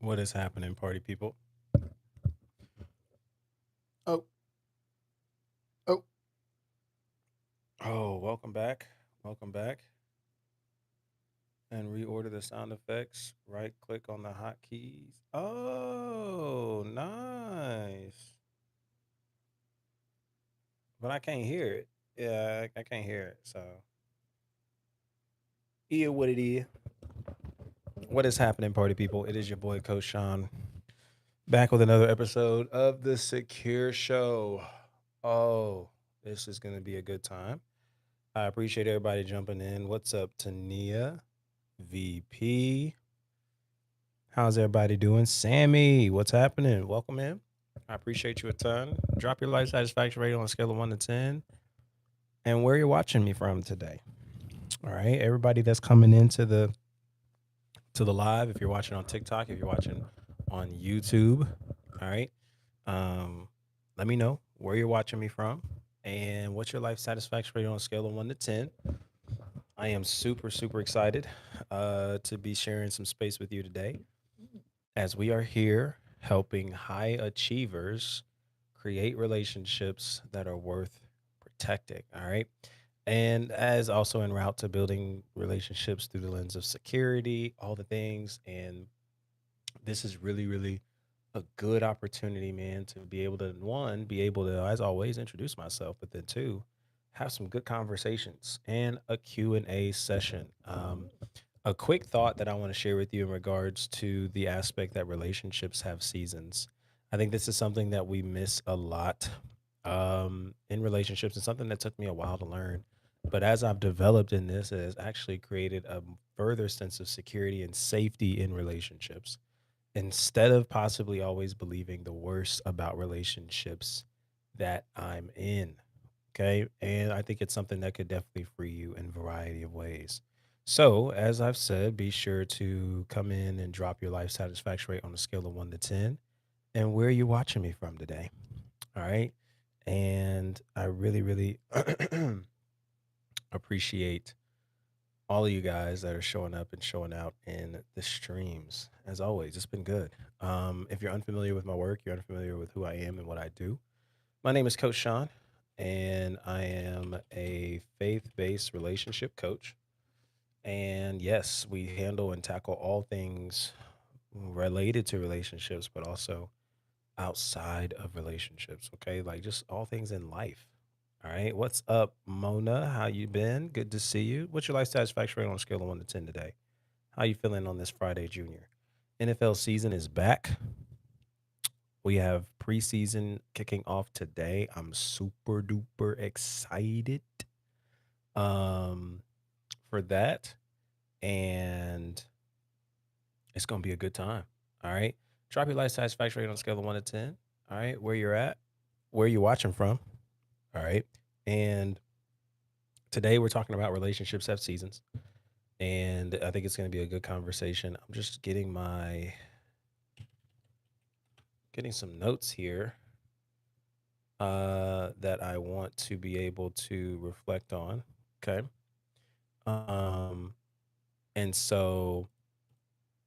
What is happening, party people? Oh, oh, oh, welcome back. Welcome back. And reorder the sound effects. Right click on the hotkeys. Oh, nice. But I can't hear it. Yeah, I can't hear it. So, yeah, what it is. What is happening, party people? It is your boy, Coach Sean, back with another episode of The Secure Show. Oh, this is going to be a good time. I appreciate everybody jumping in. What's up, Tania? VP. How's everybody doing? Sammy, what's happening? Welcome in. I appreciate you a ton. Drop your life satisfaction rate on a scale of 1 to 10 and where you're watching me from today. All right, everybody that's coming into the live, if you're watching on TikTok, if you're watching on YouTube, all right, um, let me know where you're watching me from and what's your life satisfaction rate on a scale of 1 to 10. I am super, super excited to be sharing some space with you today as we are here helping high achievers create relationships that are worth protecting. All right. And as also en route to building relationships through the lens of security, all the things. And this is really, really a good opportunity, man, to be able to, one, be able to, as always, introduce myself, but then two, have some good conversations and a Q&A session. A quick thought that I want to share with you in regards to the aspect that relationships have seasons. I think this is something that we miss a lot in relationships and something that took me a while to learn. But as I've developed in this, it has actually created a further sense of security and safety in relationships. Instead of possibly always believing the worst about relationships that I'm in. Okay. And I think it's something that could definitely free you in a variety of ways. So, as I've said, be sure to come in and drop your life satisfaction rate on a scale of 1 to 10 and where are you watching me from today. All right. And I really, really appreciate all of you guys that are showing up and showing out in the streams. As always, it's been good. If you're unfamiliar with my work, you're unfamiliar with who I am and what I do. My name is Coach Sean, and I am a faith based relationship coach. And yes, we handle and tackle all things related to relationships, but also outside of relationships. Okay, like just all things in life. All right, what's up, Mona? How you been? Good to see you. What's your life satisfaction rate on a scale of 1 to 10 today? How you feeling on this Friday, Junior? NFL season is back. We have preseason kicking off today. I'm super duper excited um for that. And it's gonna be a good time. All right. Drop your life satisfaction rate on a scale of 1 to 10. All right. Where you're at, where you watching from. All right. And today we're talking about relationships have seasons. And I think it's gonna be a good conversation. I'm just getting some notes here that I want to be able to reflect on. Okay. Um, and so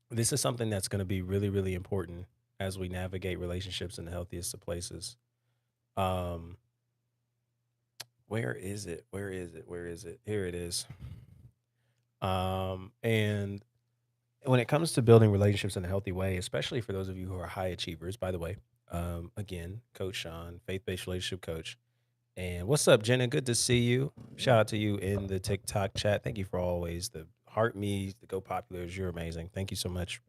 this is something that's going to be really, really important as we navigate relationships in the healthiest of places. Um, where is it? Where is it? Where is it? Here it is. And when it comes to building relationships in a healthy way, especially for those of you who are high achievers, by the way, again, Coach Sean, faith based relationship coach. And what's up, Jenna? Good to see you. Shout out to you in the TikTok chat. Thank you for always the heart me, the go populars. You're amazing. Thank you so much.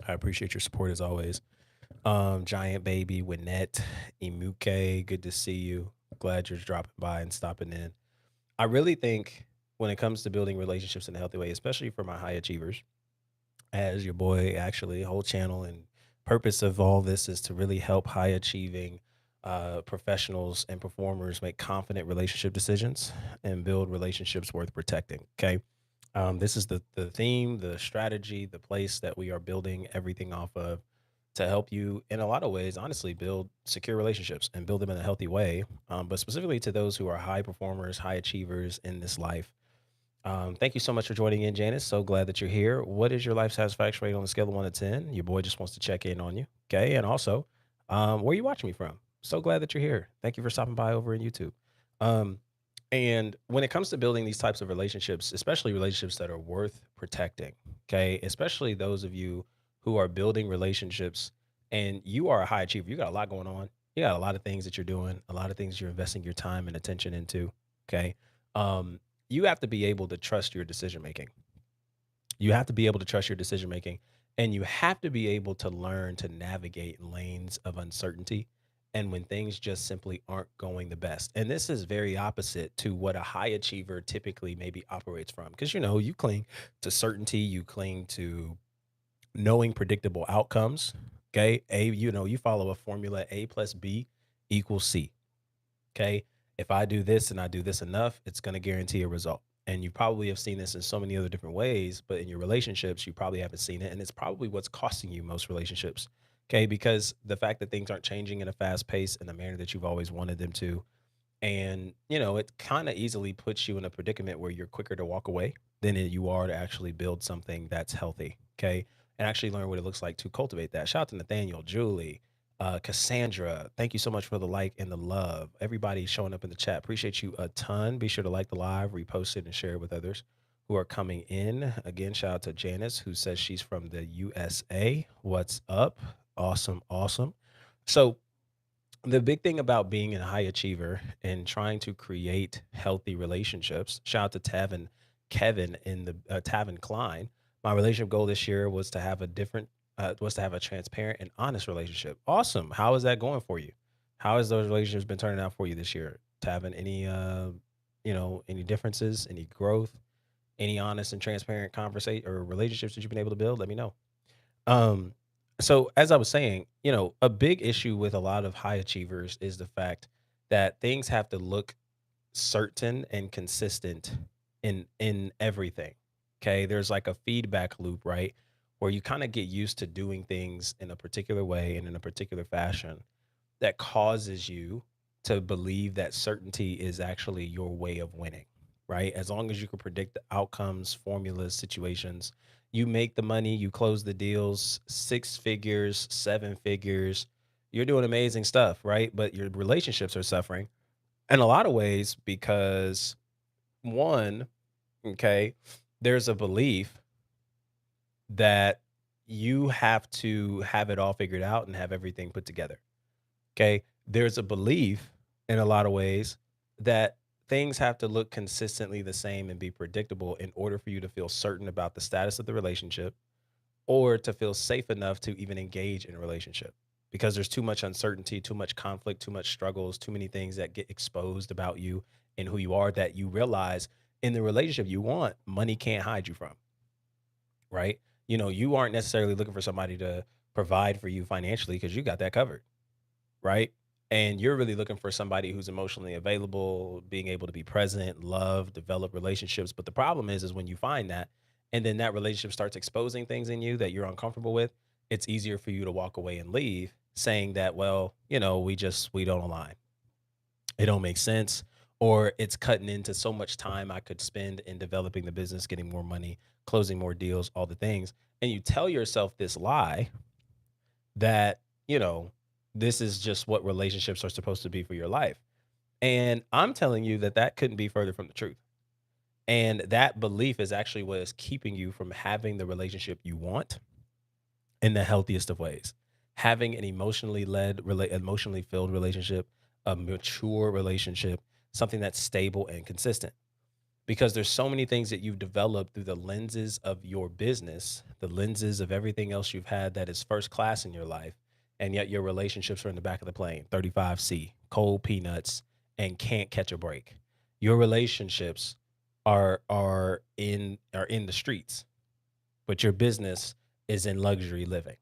I appreciate your support as always. Giant Baby, Winette, Imuke, good to see you. Glad you're dropping by and stopping in. I really think when it comes to building relationships in a healthy way, especially for my high achievers, as your boy, actually, whole channel and purpose of all this is to really help high achieving professionals and performers make confident relationship decisions and build relationships worth protecting. Okay. This is the theme, the strategy, the place that we are building everything off of to help you in a lot of ways, honestly, build secure relationships and build them in a healthy way. But specifically to those who are high performers, high achievers in this life, Thank you so much for joining in, Janice. So glad that you're here. What is your life satisfaction rate on a scale of 1 to 10? Your boy just wants to check in on you. Okay. And also, where are you watching me from? So glad that you're here. Thank you for stopping by over in YouTube. Um, and when it comes to building these types of relationships, especially relationships that are worth protecting, okay, especially those of you who are building relationships and you are a high achiever, you got a lot going on. You got a lot of things that you're doing, a lot of things you're investing your time and attention into. Okay. Um, you have to be able to trust your decision making. You have to be able to trust your decision making, and you have to be able to learn to navigate lanes of uncertainty and when things just simply aren't going the best. And this is very opposite to what a high achiever typically maybe operates from, because you cling to certainty, you cling to knowing predictable outcomes. Okay, you follow a formula: A plus B equals C. Okay. If I do this and I do this enough, it's going to guarantee a result. And you probably have seen this in so many other different ways, but in your relationships, you probably haven't seen it. And it's probably what's costing you most relationships. Okay. Because the fact that things aren't changing in a fast pace in the manner that you've always wanted them to, and, it kind of easily puts you in a predicament where you're quicker to walk away than you are to actually build something that's healthy. Okay. And actually learn what it looks like to cultivate that. Shout out to Nathaniel, Julie, Cassandra. Thank you so much for the like and the love. Everybody showing up in the chat. Appreciate you a ton. Be sure to like the live, repost it, and share it with others who are coming in. Again, shout out to Janice, who says she's from the USA. What's up? Awesome. Awesome. So, the big thing about being a high achiever and trying to create healthy relationships, shout out to Tavin Kevin in the Tavin Klein. My relationship goal this year was to have a transparent and honest relationship. Awesome. How is that going for you? How has those relationships been turning out for you this year, Tavin? Any differences, any growth, any honest and transparent conversation or relationships that you've been able to build? Let me know. Um, so as I was saying, a big issue with a lot of high achievers is the fact that things have to look certain and consistent in everything. Okay? There's like a feedback loop, right? Where you kind of get used to doing things in a particular way and in a particular fashion that causes you to believe that certainty is actually your way of winning, right? As long as you can predict the outcomes, formulas, situations, you make the money, you close the deals, six figures, seven figures, you're doing amazing stuff, right? But your relationships are suffering in a lot of ways because one, okay, there's a belief that you have to have it all figured out and have everything put together. Okay. There's a belief in a lot of ways that things have to look consistently the same and be predictable in order for you to feel certain about the status of the relationship or to feel safe enough to even engage in a relationship because there's too much uncertainty, too much conflict, too much struggles, too many things that get exposed about you and who you are that you realize in the relationship you want, money can't hide you from, right? You aren't necessarily looking for somebody to provide for you financially because you got that covered, right? And you're really looking for somebody who's emotionally available, being able to be present, love, develop relationships. But the problem is when you find that, and then that relationship starts exposing things in you that you're uncomfortable with, it's easier for you to walk away and leave, saying that, well, we don't align. It don't make sense, or it's cutting into so much time I could spend in developing the business, getting more money, closing more deals, all the things. And you tell yourself this lie that, this is just what relationships are supposed to be for your life. And I'm telling you that that couldn't be further from the truth. And that belief is actually what is keeping you from having the relationship you want in the healthiest of ways. Having an emotionally filled relationship, a mature relationship, something that's stable and consistent because there's so many things that you've developed through the lenses of your business, the lenses of everything else you've had that is first class in your life, and yet your relationships are in the back of the plane, 35C, cold peanuts, and can't catch a break. Your relationships are in the streets, but your business is in luxury living,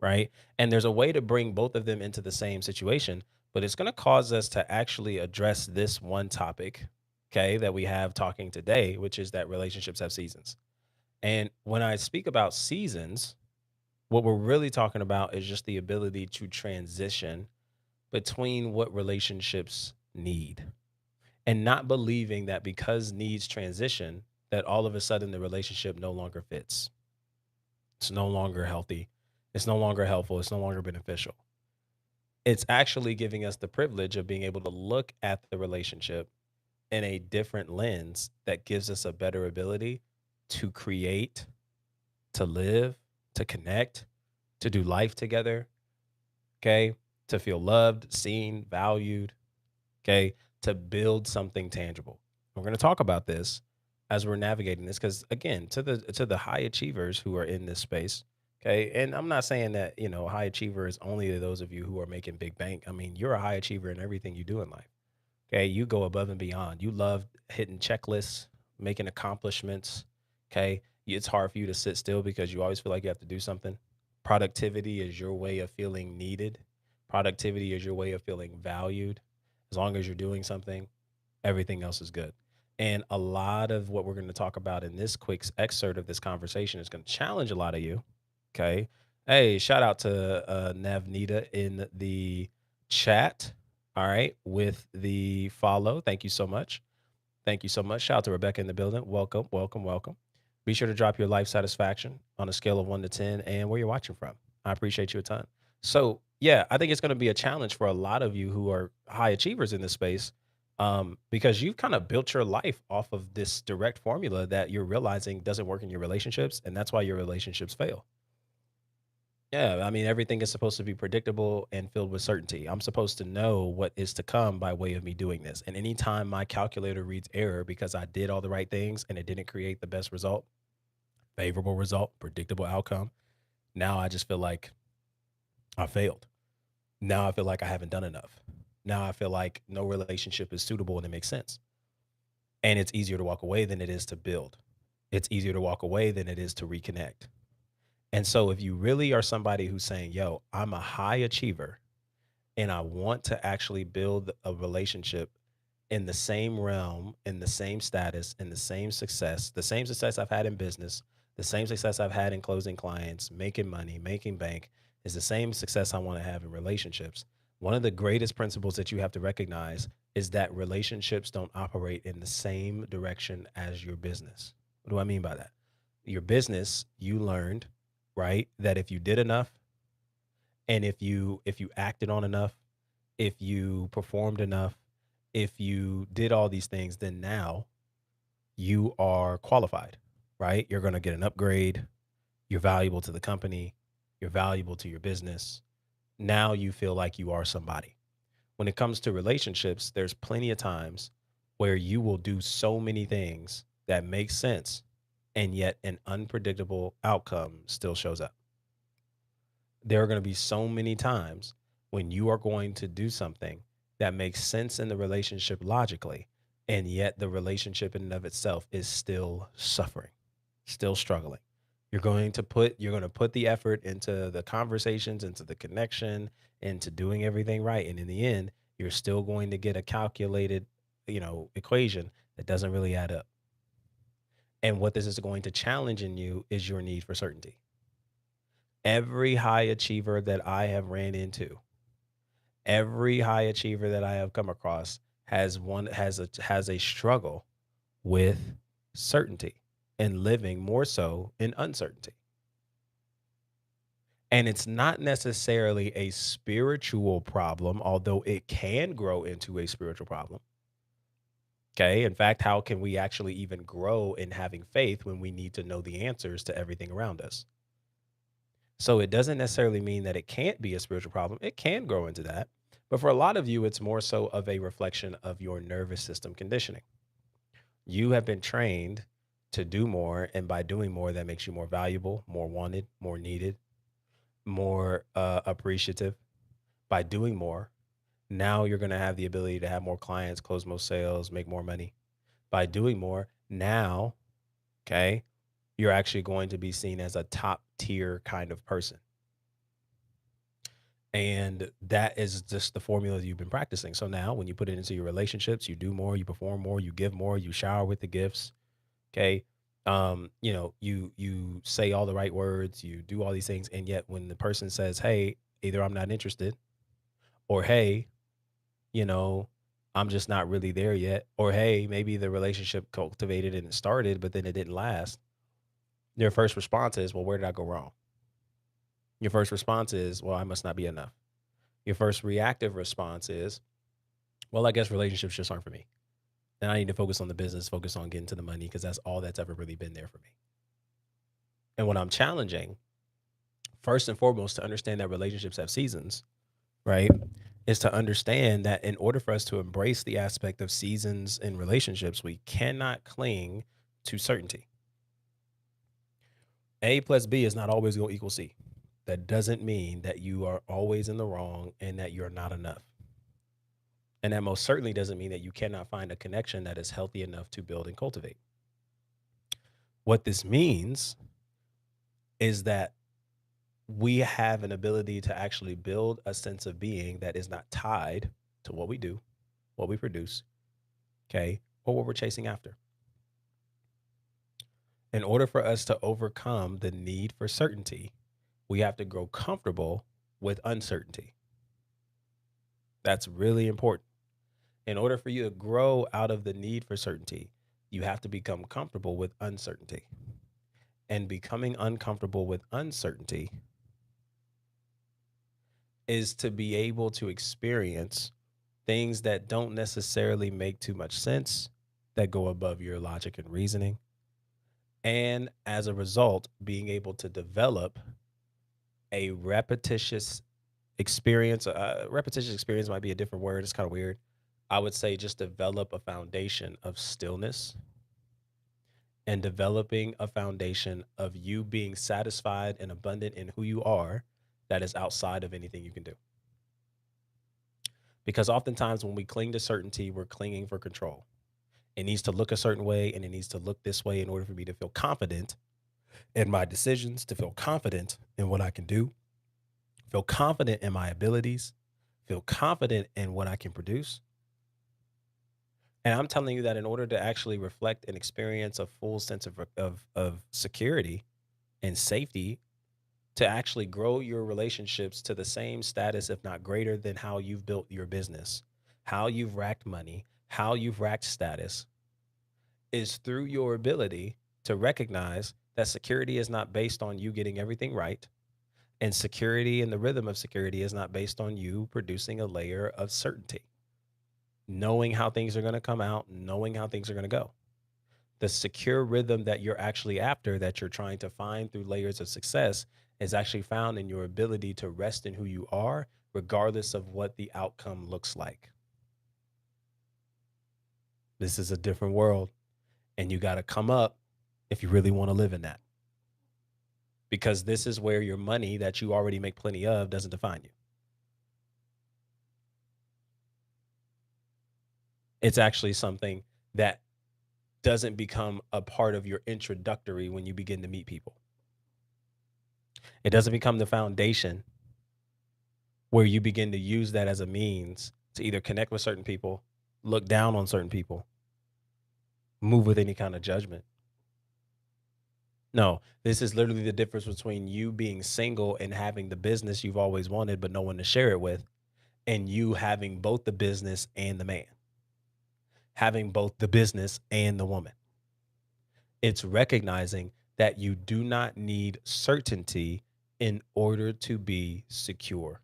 right? And there's a way to bring both of them into the same situation, but it's going to cause us to actually address this one topic, okay, that we have talking today, which is that relationships have seasons. And when I speak about seasons, what we're really talking about is just the ability to transition between what relationships need and not believing that because needs transition, that all of a sudden the relationship no longer fits. It's no longer healthy. It's no longer helpful. It's no longer beneficial. It's actually giving us the privilege of being able to look at the relationship in a different lens that gives us a better ability to create, to live, to connect, to do life together, okay? To feel loved, seen, valued, okay? To build something tangible. We're going to talk about this as we're navigating this cuz again, to the high achievers who are in this space, okay? And I'm not saying that, high achiever is only to those of you who are making big bank. I mean, you're a high achiever in everything you do in life. Okay, you go above and beyond. You love hitting checklists, making accomplishments. Okay, it's hard for you to sit still because you always feel like you have to do something. Productivity is your way of feeling needed. Productivity is your way of feeling valued. As long as you're doing something, everything else is good. And a lot of what we're going to talk about in this quick excerpt of this conversation is going to challenge a lot of you. Okay. Hey, shout out to Navnita in the chat. All right. With the follow. Thank you so much. Thank you so much. Shout out to Rebecca in the building. Welcome, welcome, welcome. Be sure to drop your life satisfaction on a scale of 1 to 10 and where you're watching from. I appreciate you a ton. So, yeah, I think it's going to be a challenge for a lot of you who are high achievers in this space, because you've kind of built your life off of this direct formula that you're realizing doesn't work in your relationships. And that's why your relationships fail. Yeah, I mean, everything is supposed to be predictable and filled with certainty. I'm supposed to know what is to come by way of me doing this. And anytime my calculator reads error because I did all the right things and it didn't create the best result, favorable result, predictable outcome, now I just feel like I failed. Now I feel like I haven't done enough. Now I feel like no relationship is suitable and it makes sense. And it's easier to walk away than it is to build. It's easier to walk away than it is to reconnect. And so if you really are somebody who's saying, yo, I'm a high achiever and I want to actually build a relationship in the same realm, in the same status, in the same success I've had in business, the same success I've had in closing clients, making money, making bank is the same success I want to have in relationships. One of the greatest principles that you have to recognize is that relationships don't operate in the same direction as your business. What do I mean by that? Your business, you learned, right, that if you did enough and if you acted on enough, if you performed enough, if you did all these things, then now you are qualified, right? You're going to get an upgrade. You're valuable to the company. You're valuable to your business. Now you feel like you are somebody. When it comes to relationships, there's plenty of times where you will do so many things that make sense, and yet an unpredictable outcome still shows up. There are going to be so many times when you are going to do something that makes sense in the relationship logically, and yet the relationship in and of itself is still suffering, still struggling. You're going to put the effort into the conversations, into the connection, into doing everything right, and in the end, you're still going to get a calculated, equation that doesn't really add up. And what this is going to challenge in you is your need for certainty. Every high achiever that I have ran into, every high achiever that I have come across has a struggle with certainty and living more so in uncertainty. And it's not necessarily a spiritual problem, although it can grow into a spiritual problem. Okay. In fact, how can we actually even grow in having faith when we need to know the answers to everything around us? So it doesn't necessarily mean that it can't be a spiritual problem. It can grow into that. But for a lot of you, it's more so of a reflection of your nervous system conditioning. You have been trained to do more. And by doing more, that makes you more valuable, more wanted, more needed, more appreciative. By doing more, now you're going to have the ability to have more clients, close more sales, make more money. By doing more, now, okay, you're actually going to be seen as a top tier kind of person. And that is just the formula that you've been practicing. So now when you put it into your relationships, you do more, you perform more, you give more, you shower with the gifts. Okay. You say all the right words, you do all these things. And yet when the person says, hey, either I'm not interested or hey, you know, I'm just not really there yet. Or hey, maybe the relationship cultivated and it started, but then it didn't last. Your first response is, well, where did I go wrong? Your first response is, well, I must not be enough. Your first reactive response is, well, I guess relationships just aren't for me. And I need to focus on the business, focus on getting to the money because that's all that's ever really been there for me. And what I'm challenging, first and foremost, to understand that relationships have seasons, right? Is to understand that in order for us to embrace the aspect of seasons in relationships, we cannot cling to certainty. A plus B is not always going to equal C. That doesn't mean that you are always in the wrong and that you're not enough. And that most certainly doesn't mean that you cannot find a connection that is healthy enough to build and cultivate. What this means is that we have an ability to actually build a sense of being that is not tied to what we do, what we produce, okay, or what we're chasing after. In order for us to overcome the need for certainty, we have to grow comfortable with uncertainty. That's really important. In order for you to grow out of the need for certainty, you have to become comfortable with uncertainty. And becoming uncomfortable with uncertainty is to be able to experience things that don't necessarily make too much sense, that go above your logic and reasoning. And as a result, being able to develop a repetitious experience. Repetitious experience might be a different word. It's kind of weird. I would say just develop a foundation of stillness and developing a foundation of you being satisfied and abundant in who you are that is outside of anything you can do. Because oftentimes when we cling to certainty, we're clinging for control. It needs to look a certain way and it needs to look this way in order for me to feel confident in my decisions, to feel confident in what I can do, feel confident in my abilities, feel confident in what I can produce. And I'm telling you that in order to actually reflect and experience a full sense of security and safety, to actually grow your relationships to the same status, if not greater, than how you've built your business, how you've racked money, how you've racked status, is through your ability to recognize that security is not based on you getting everything right. And security and the rhythm of security is not based on you producing a layer of certainty, knowing how things are going to come out, knowing how things are going to go. The secure rhythm that you're actually after, that you're trying to find through layers of success, is actually found in your ability to rest in who you are, regardless of what the outcome looks like. This is a different world, and you got to come up if you really want to live in that. Because this is where your money that you already make plenty of doesn't define you. It's actually something that doesn't become a part of your introductory when you begin to meet people. It doesn't become the foundation where you begin to use that as a means to either connect with certain people, look down on certain people, move with any kind of judgment. No, this is literally the difference between you being single and having the business you've always wanted, but no one to share it with, and you having both the business and the man, having both the business and the woman. It's recognizing that you do not need certainty in order to be secure.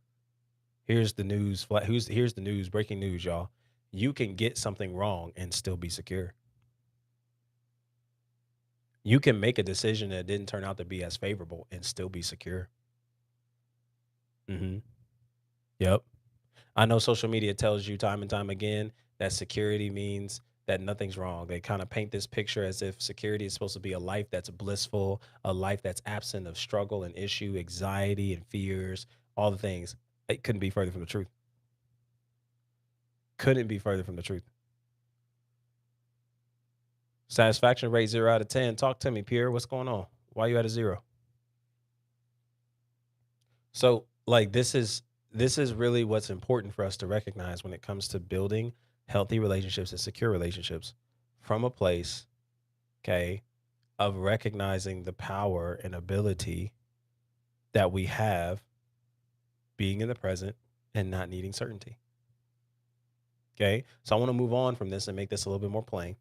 Here's the news. Here's the news. Breaking news, y'all. You can get something wrong and still be secure. You can make a decision that didn't turn out to be as favorable and still be secure. Hmm. Yep. I know social media tells you time and time again that security means that nothing's wrong. They kind of paint this picture as if security is supposed to be a life that's blissful, a life that's absent of struggle and issue, anxiety and fears, all the things. It couldn't be further from the truth. Couldn't be further from the truth. Satisfaction rate 0 out of 10. Talk to me, Pierre. What's going on? Why you at a zero? So, like, this is really what's important for us to recognize when it comes to building healthy relationships and secure relationships from a place, okay, of recognizing the power and ability that we have being in the present and not needing certainty. Okay. So I want to move on from this and make this a little bit more plain.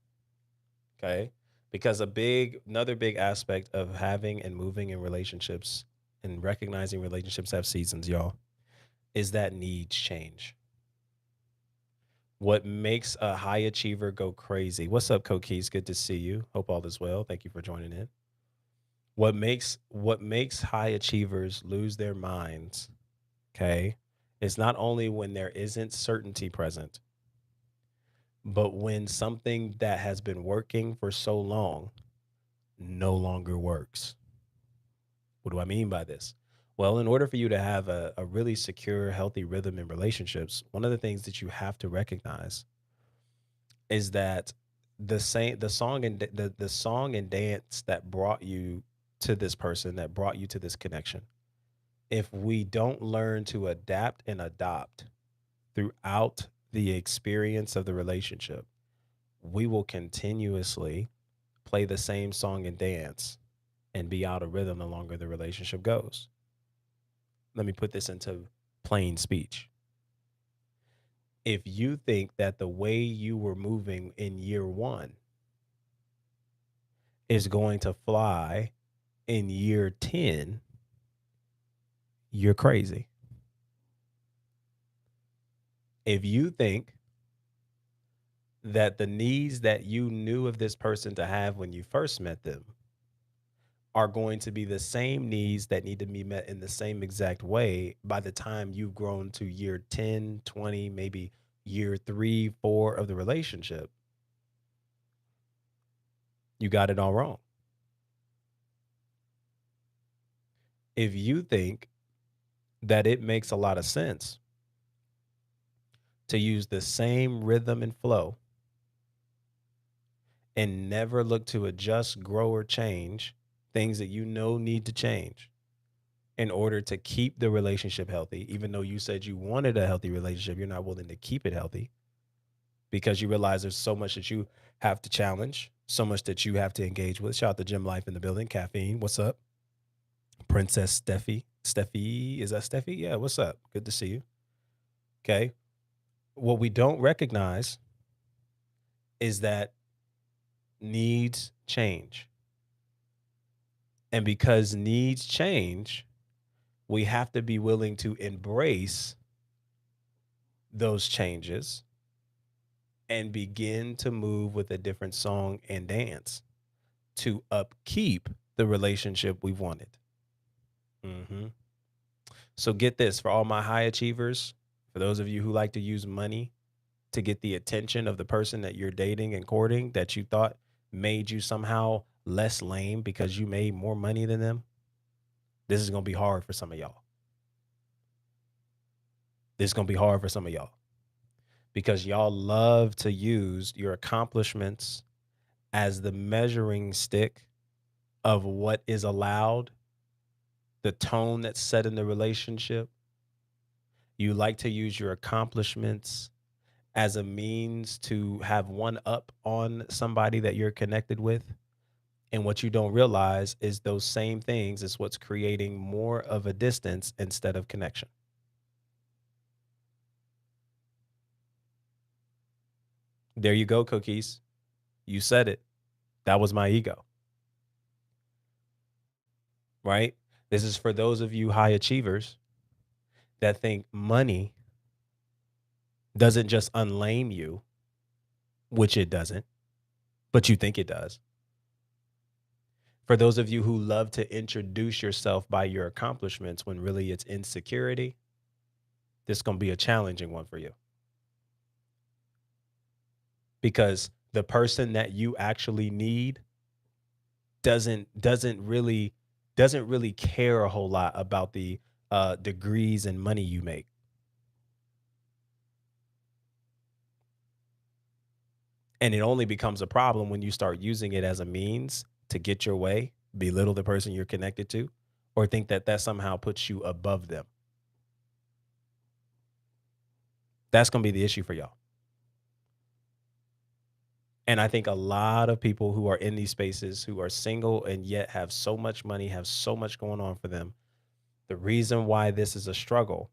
Okay. Because another big aspect of having and moving in relationships and recognizing relationships have seasons, y'all, is that needs change. What makes a high achiever go crazy? What's up, Coquise? Good to see you. Hope all is well. Thank you for joining in. What makes high achievers lose their minds, okay, is not only when there isn't certainty present, but when something that has been working for so long no longer works. What do I mean by this? Well, in order for you to have a really secure, healthy rhythm in relationships, one of the things that you have to recognize is that the song and dance that brought you to this person, that brought you to this connection, if we don't learn to adapt and adopt throughout the experience of the relationship, we will continuously play the same song and dance and be out of rhythm the longer the relationship goes. Let me put this into plain speech. If you think that the way you were moving in year one is going to fly in year 10, you're crazy. If you think that the needs that you knew of this person to have when you first met them are going to be the same needs that need to be met in the same exact way by the time you've grown to year 10, 20, maybe year 3, 4 of the relationship, you got it all wrong. If you think that it makes a lot of sense to use the same rhythm and flow and never look to adjust, grow, or change things that you know need to change in order to keep the relationship healthy, even though you said you wanted a healthy relationship, you're not willing to keep it healthy because you realize there's so much that you have to challenge, so much that you have to engage with. Shout out to Gym Life in the building. Caffeine, what's up? Princess Steffi. Steffi, is that Steffi? Yeah, what's up? Good to see you. Okay. What we don't recognize is that needs change. And because needs change, we have to be willing to embrace those changes and begin to move with a different song and dance to upkeep the relationship we wanted. hmm So get this, for all my high achievers, for those of you who like to use money to get the attention of the person that you're dating and courting that you thought made you somehow less lame because you made more money than them, this is going to be hard for some of y'all. This is going to be hard for some of y'all because y'all love to use your accomplishments as the measuring stick of what is allowed, the tone that's set in the relationship. You like to use your accomplishments as a means to have one up on somebody that you're connected with. And what you don't realize is those same things is what's creating more of a distance instead of connection. There you go, cookies. You said it. That was my ego, right? This is for those of you high achievers that think money doesn't just unlame you, which it doesn't, but you think it does. For those of you who love to introduce yourself by your accomplishments when really it's insecurity, this is going to be a challenging one for you because the person that you actually need doesn't doesn't really doesn't really care a whole lot about the degrees and money you make. And it only becomes a problem when you start using it as a means to get your way, belittle the person you're connected to, or think that that somehow puts you above them. That's going to be the issue for y'all. And I think a lot of people who are in these spaces who are single and yet have so much money, have so much going on for them. The reason why this is a struggle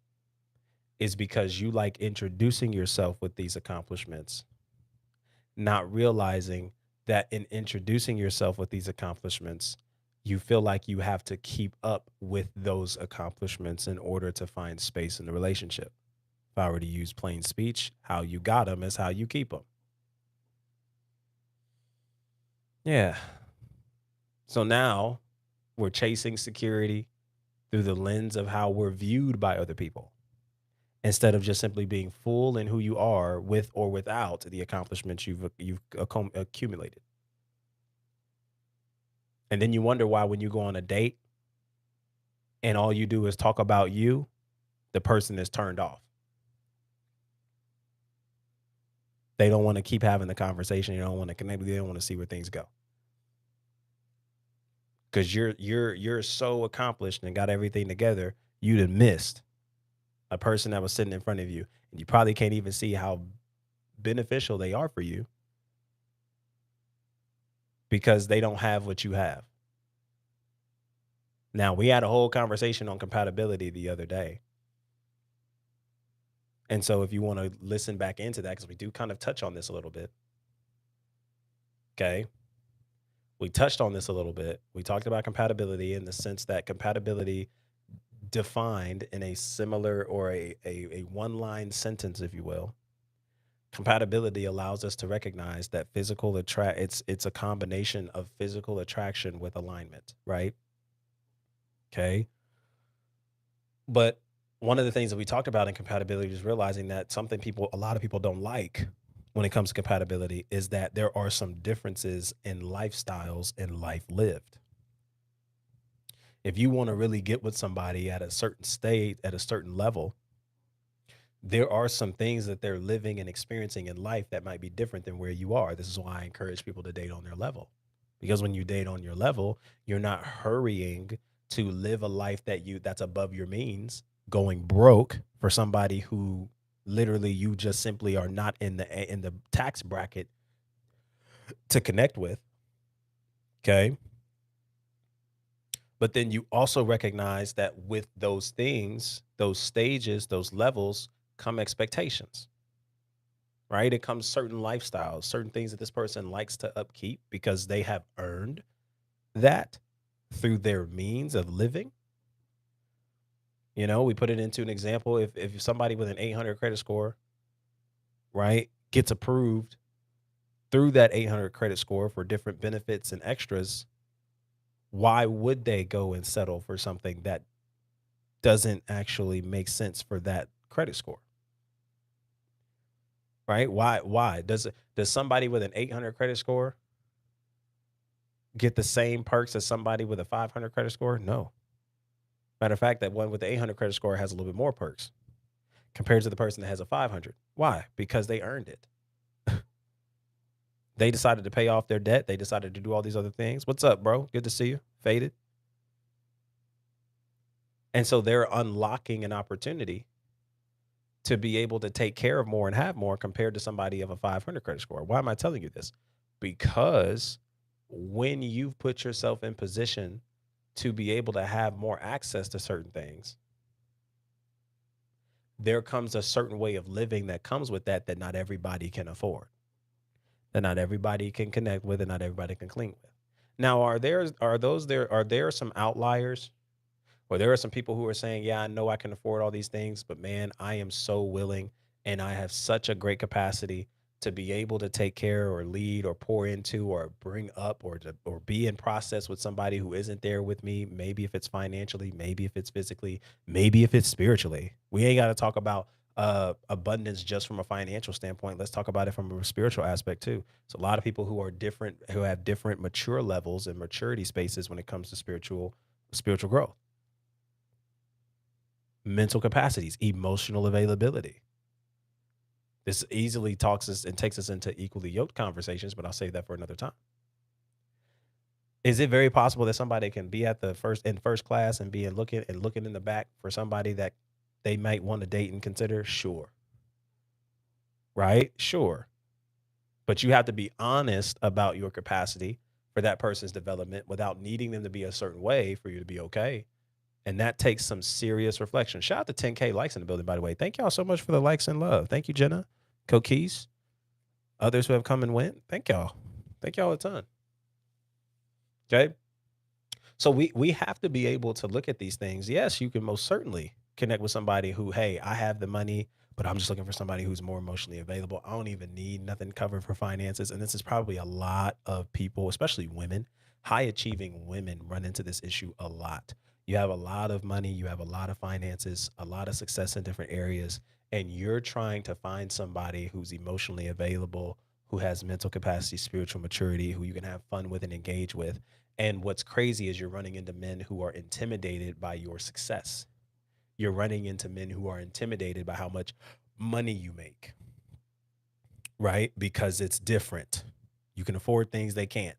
is because you like introducing yourself with these accomplishments, not realizing that in introducing yourself with these accomplishments, you feel like you have to keep up with those accomplishments in order to find space in the relationship. If I were to use plain speech, how you got them is how you keep them. Yeah. So now we're chasing security through the lens of how we're viewed by other people instead of just simply being full in who you are with or without the accomplishments you've accumulated. And then you wonder why when you go on a date and all you do is talk about you, the person is turned off. They don't want to keep having the conversation. They don't want to connect. They don't want to see where things go because you're so accomplished and got everything together. You'd have missed a person that was sitting in front of you, and you probably can't even see how beneficial they are for you because they don't have what you have. Now, we had a whole conversation on compatibility the other day. And so if you want to listen back into that, because we do kind of touch on this a little bit, okay? We touched on this a little bit. We talked about compatibility in the sense that compatibility defined in a similar or a one line sentence, if you will. Compatibility allows us to recognize that physical attract it's a combination of physical attraction with alignment, right? Okay. But one of the things that we talked about in compatibility is realizing that something a lot of people don't like when it comes to compatibility is that there are some differences in lifestyles and life lived. If you want to really get with somebody at a certain state, at a certain level, there are some things that they're living and experiencing in life that might be different than where you are. This is why I encourage people to date on their level. Because when you date on your level, you're not hurrying to live a life that's above your means, going broke for somebody who literally you just simply are not in the tax bracket to connect with, okay? But then you also recognize that with those things, those stages, those levels come expectations, right? It comes certain lifestyles, certain things that this person likes to upkeep because they have earned that through their means of living. We put it into an example. If somebody with an 800 credit score, right, gets approved through that 800 credit score for different benefits and extras, why would they go and settle for something that doesn't actually make sense for that credit score? Right? Why does somebody with an 800 credit score get the same perks as somebody with a 500 credit score? No. Matter of fact, that one with the 800 credit score has a little bit more perks compared to the person that has a 500. Why? Because they earned it. They decided to pay off their debt. They decided to do all these other things. What's up, bro? Good to see you. Faded. And so they're unlocking an opportunity to be able to take care of more and have more compared to somebody of a 500 credit score. Why am I telling you this? Because when you've put yourself in position to be able to have more access to certain things, there comes a certain way of living that comes with that not everybody can afford, that not everybody can connect with, and not everybody can cling with. Now, are there some outliers? Or there are some people who are saying, yeah, I know I can afford all these things, but man, I am so willing and I have such a great capacity to be able to take care or lead or pour into or bring up or be in process with somebody who isn't there with me. Maybe if it's financially, maybe if it's physically, maybe if it's spiritually. We ain't got to talk about abundance just from a financial standpoint. Let's talk about it from a spiritual aspect too. So a lot of people who are different, who have different mature levels and maturity spaces when it comes to spiritual growth, mental capacities, emotional availability. This easily talks us and takes us into equally yoked conversations, but I'll save that for another time. Is it very possible that somebody can be at the first class and be looking in the back for somebody that they might want to date and consider? Sure. Right? Sure. But you have to be honest about your capacity for that person's development without needing them to be a certain way for you to be okay. And that takes some serious reflection. Shout out to 10K likes in the building, by the way. Thank y'all so much for the likes and love. Thank you, Jenna, Coquise, others who have come and went. Thank y'all. Thank y'all a ton. Okay. So we have to be able to look at these things. Yes, you can most certainly connect with somebody who, hey, I have the money, but I'm just looking for somebody who's more emotionally available. I don't even need nothing covered for finances. And this is probably a lot of people, especially women, high achieving women run into this issue a lot. You have a lot of money, you have a lot of finances, a lot of success in different areas, and you're trying to find somebody who's emotionally available, who has mental capacity, spiritual maturity, who you can have fun with and engage with. And what's crazy is you're running into men who are intimidated by your success. You're running into men who are intimidated by how much money you make, right? Because it's different. You can afford things they can't.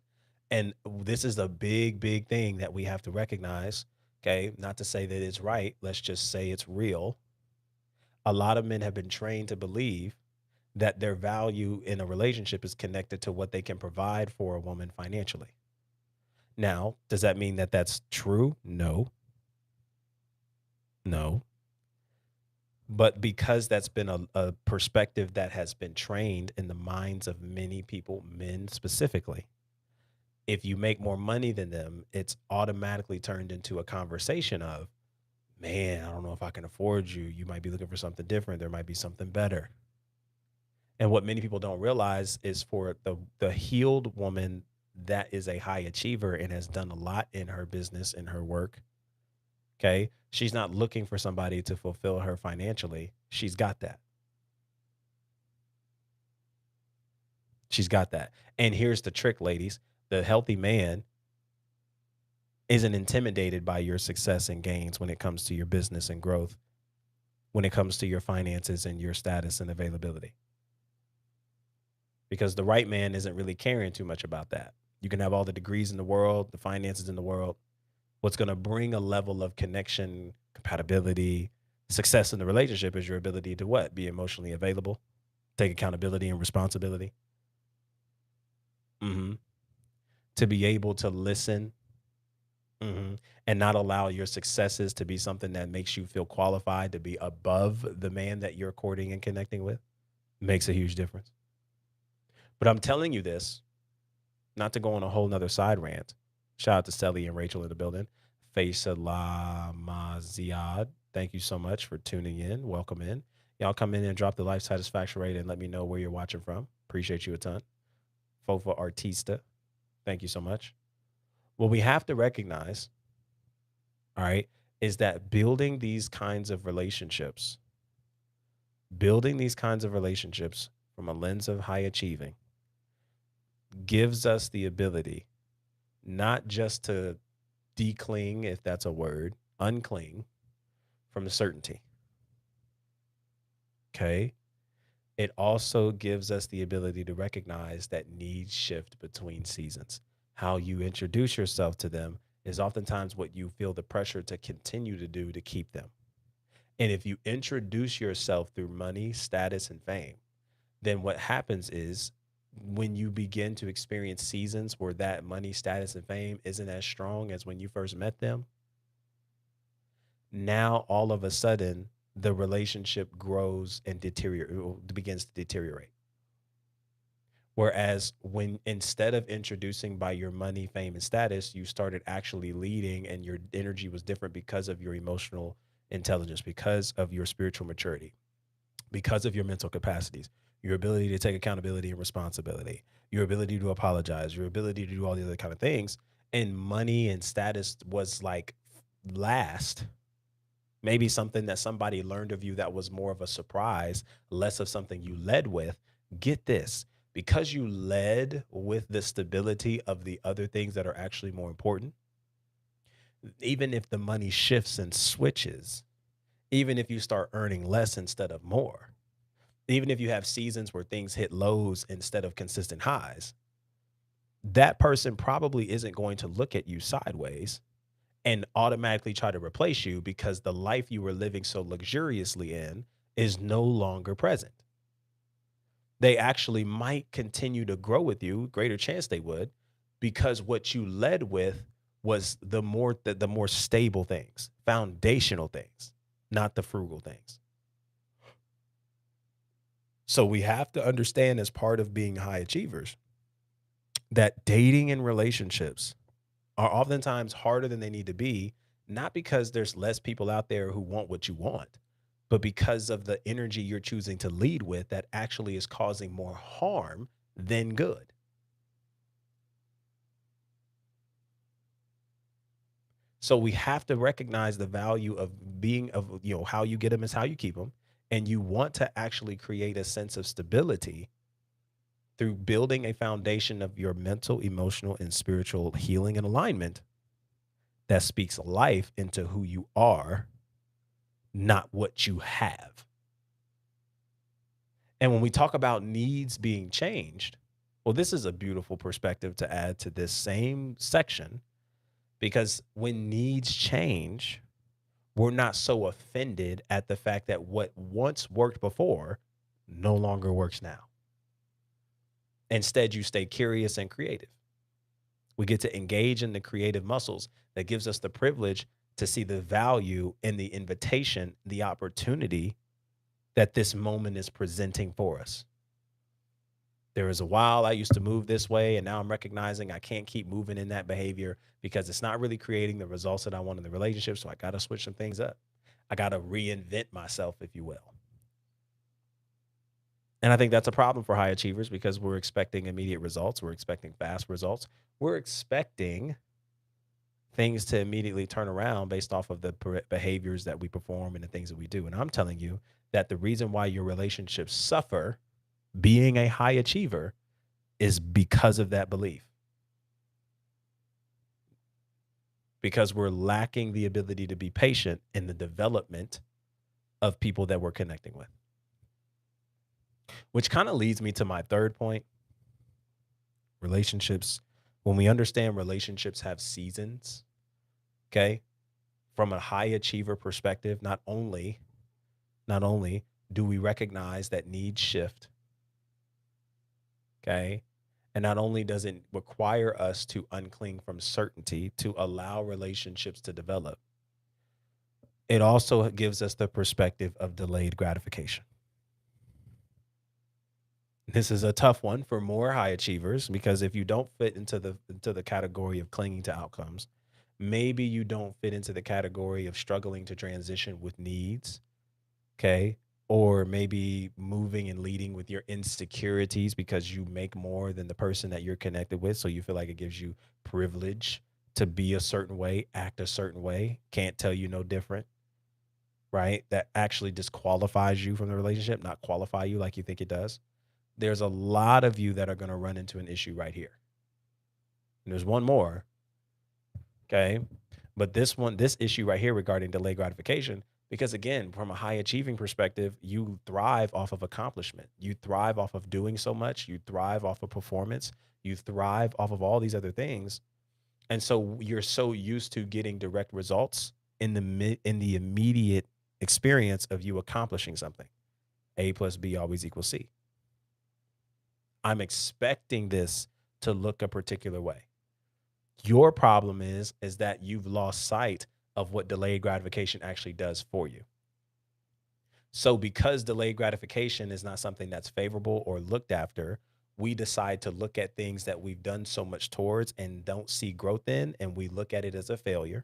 And this is a big, big thing that we have to recognize. Okay. Not to say that it's right. Let's just say it's real. A lot of men have been trained to believe that their value in a relationship is connected to what they can provide for a woman financially. Now, does that mean that that's true? No, no. But because that's been a perspective that has been trained in the minds of many people, men specifically, if you make more money than them, it's automatically turned into a conversation of, man, I don't know if I can afford you. You might be looking for something different. There might be something better. And what many people don't realize is for the healed woman that is a high achiever and has done a lot in her business and her work. Okay. She's not looking for somebody to fulfill her financially. She's got that. She's got that. And here's the trick, ladies. The healthy man isn't intimidated by your success and gains when it comes to your business and growth, when it comes to your finances and your status and availability. Because the right man isn't really caring too much about that. You can have all the degrees in the world, the finances in the world. What's going to bring a level of connection, compatibility, success in the relationship is your ability to what? Be emotionally available, take accountability and responsibility. Hmm. To be able to listen. Hmm. And not allow your successes to be something that makes you feel qualified to be above the man that you're courting and connecting with makes a huge difference. But I'm telling you this not to go on a whole nother side rant. Shout out to Sally and Rachel in the building. Faisal Maziad, thank you so much for tuning in. Welcome in. Y'all come in and drop the life satisfaction rate and let me know where you're watching from. Appreciate you a ton. Fofa Artista, thank you so much. What we have to recognize, all right, is that building these kinds of relationships from a lens of high achieving gives us the ability not just to decling, if that's a word, uncling from the certainty. Okay. It also gives us the ability to recognize that needs shift between seasons. How you introduce yourself to them is oftentimes what you feel the pressure to continue to do to keep them. And if you introduce yourself through money, status, and fame, then what happens is when you begin to experience seasons where that money, status, and fame isn't as strong as when you first met them, now all of a sudden the relationship grows and begins to deteriorate. Whereas when instead of introducing by your money, fame, and status, you started actually leading and your energy was different because of your emotional intelligence, because of your spiritual maturity, because of your mental capacities, your ability to take accountability and responsibility, your ability to apologize, your ability to do all the other kind of things. And money and status was like last, maybe something that somebody learned of you that was more of a surprise, less of something you led with. Get this, because you led with the stability of the other things that are actually more important, even if the money shifts and switches, even if you start earning less instead of more, even if you have seasons where things hit lows instead of consistent highs, that person probably isn't going to look at you sideways and automatically try to replace you because the life you were living so luxuriously in is no longer present. They actually might continue to grow with you, greater chance they would, because what you led with was the more stable things, foundational things, not the frugal things. So we have to understand as part of being high achievers that dating and relationships are oftentimes harder than they need to be, not because there's less people out there who want what you want, but because of the energy you're choosing to lead with that actually is causing more harm than good. So we have to recognize the value of being of how you get them is how you keep them, and you want to actually create a sense of stability through building a foundation of your mental, emotional, and spiritual healing and alignment that speaks life into who you are, not what you have. And when we talk about needs being changed, well, this is a beautiful perspective to add to this same section because when needs change, we're not so offended at the fact that what once worked before no longer works now. Instead, you stay curious and creative. We get to engage in the creative muscles that gives us the privilege to see the value in the invitation, the opportunity that this moment is presenting for us. There was a while I used to move this way, and now I'm recognizing I can't keep moving in that behavior because it's not really creating the results that I want in the relationship. So I got to switch some things up. I got to reinvent myself, if you will. And I think that's a problem for high achievers because we're expecting immediate results. We're expecting fast results. We're expecting things to immediately turn around based off of the behaviors that we perform and the things that we do. And I'm telling you that the reason why your relationships suffer being a high achiever is because of that belief, because we're lacking the ability to be patient in the development of people that we're connecting with. Which kind of leads me to my third point, relationships. When we understand relationships have seasons, okay, from a high achiever perspective, not only do we recognize that needs shift, okay, and not only does it require us to uncling from certainty to allow relationships to develop, it also gives us the perspective of delayed gratification. This is a tough one for more high achievers because if you don't fit into the category of clinging to outcomes, maybe you don't fit into the category of struggling to transition with needs, okay? Or maybe moving and leading with your insecurities because you make more than the person that you're connected with, so you feel like it gives you privilege to be a certain way, act a certain way, can't tell you no different, right? That actually disqualifies you from the relationship, not qualify you like you think it does. There's a lot of you that are going to run into an issue right here. And there's one more, okay? But this issue right here regarding delayed gratification, because again, from a high achieving perspective, you thrive off of accomplishment. You thrive off of doing so much. You thrive off of performance. You thrive off of all these other things. And so you're so used to getting direct results in the immediate experience of you accomplishing something. A plus B always equals C. I'm expecting this to look a particular way. Your problem is that you've lost sight of what delayed gratification actually does for you. So because delayed gratification is not something that's favorable or looked after, we decide to look at things that we've done so much towards and don't see growth in, and we look at it as a failure.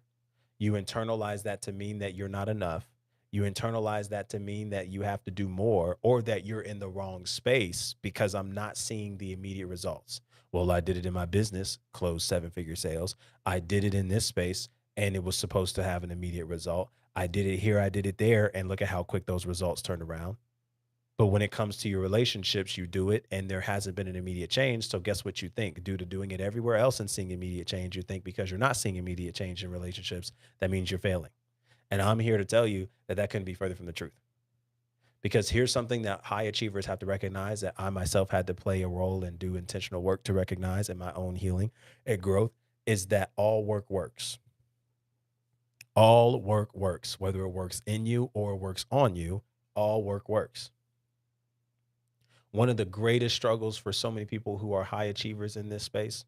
You internalize that to mean that you're not enough. You internalize that to mean that you have to do more or that you're in the wrong space because I'm not seeing the immediate results. Well, I did it in my business, closed seven-figure sales. I did it in this space and it was supposed to have an immediate result. I did it here, I did it there, and look at how quick those results turned around. But when it comes to your relationships, you do it and there hasn't been an immediate change. So guess what you think? Due to doing it everywhere else and seeing immediate change, you think because you're not seeing immediate change in relationships, that means you're failing. And I'm here to tell you that that couldn't be further from the truth. Because here's something that high achievers have to recognize that I myself had to play a role and do intentional work to recognize in my own healing and growth is that all work works. All work works, whether it works in you or works on you, all work works. One of the greatest struggles for so many people who are high achievers in this space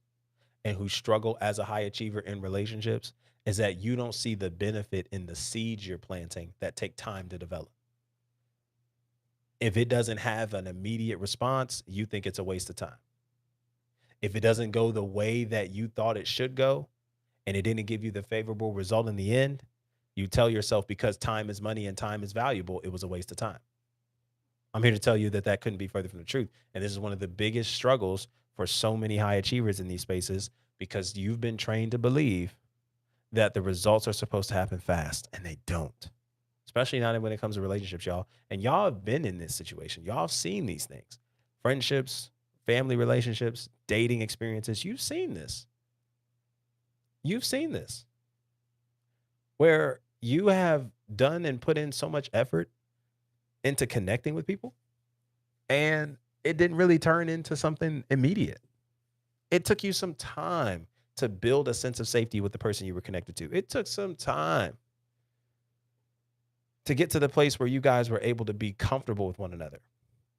and who struggle as a high achiever in relationships is that you don't see the benefit in the seeds you're planting that take time to develop. If it doesn't have an immediate response, you think it's a waste of time. If it doesn't go the way that you thought it should go and it didn't give you the favorable result in the end, you tell yourself because time is money and time is valuable, it was a waste of time. I'm here to tell you that that couldn't be further from the truth. And this is one of the biggest struggles for so many high achievers in these spaces because you've been trained to believe that the results are supposed to happen fast and they don't, especially not when it comes to relationships, y'all. And y'all have been in this situation. Y'all have seen these things, friendships, family relationships, dating experiences. You've seen this. You've seen this where you have done and put in so much effort into connecting with people and it didn't really turn into something immediate. It took you some time to build a sense of safety with the person you were connected to. It took some time to get to the place where you guys were able to be comfortable with one another.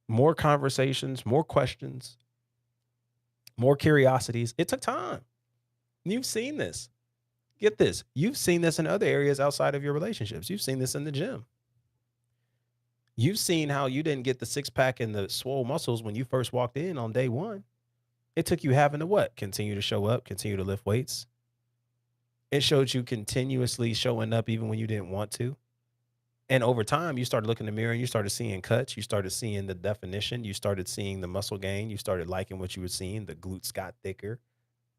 More conversations, more questions, more curiosities. It took time. You've seen this. Get this. You've seen this in other areas outside of your relationships. You've seen this in the gym. You've seen how you didn't get the six pack and the swole muscles when you first walked in on day one. It took you having to what? Continue to show up, continue to lift weights. It showed you continuously showing up even when you didn't want to. And over time, you started looking in the mirror and you started seeing cuts. You started seeing the definition. You started seeing the muscle gain. You started liking what you were seeing. The glutes got thicker.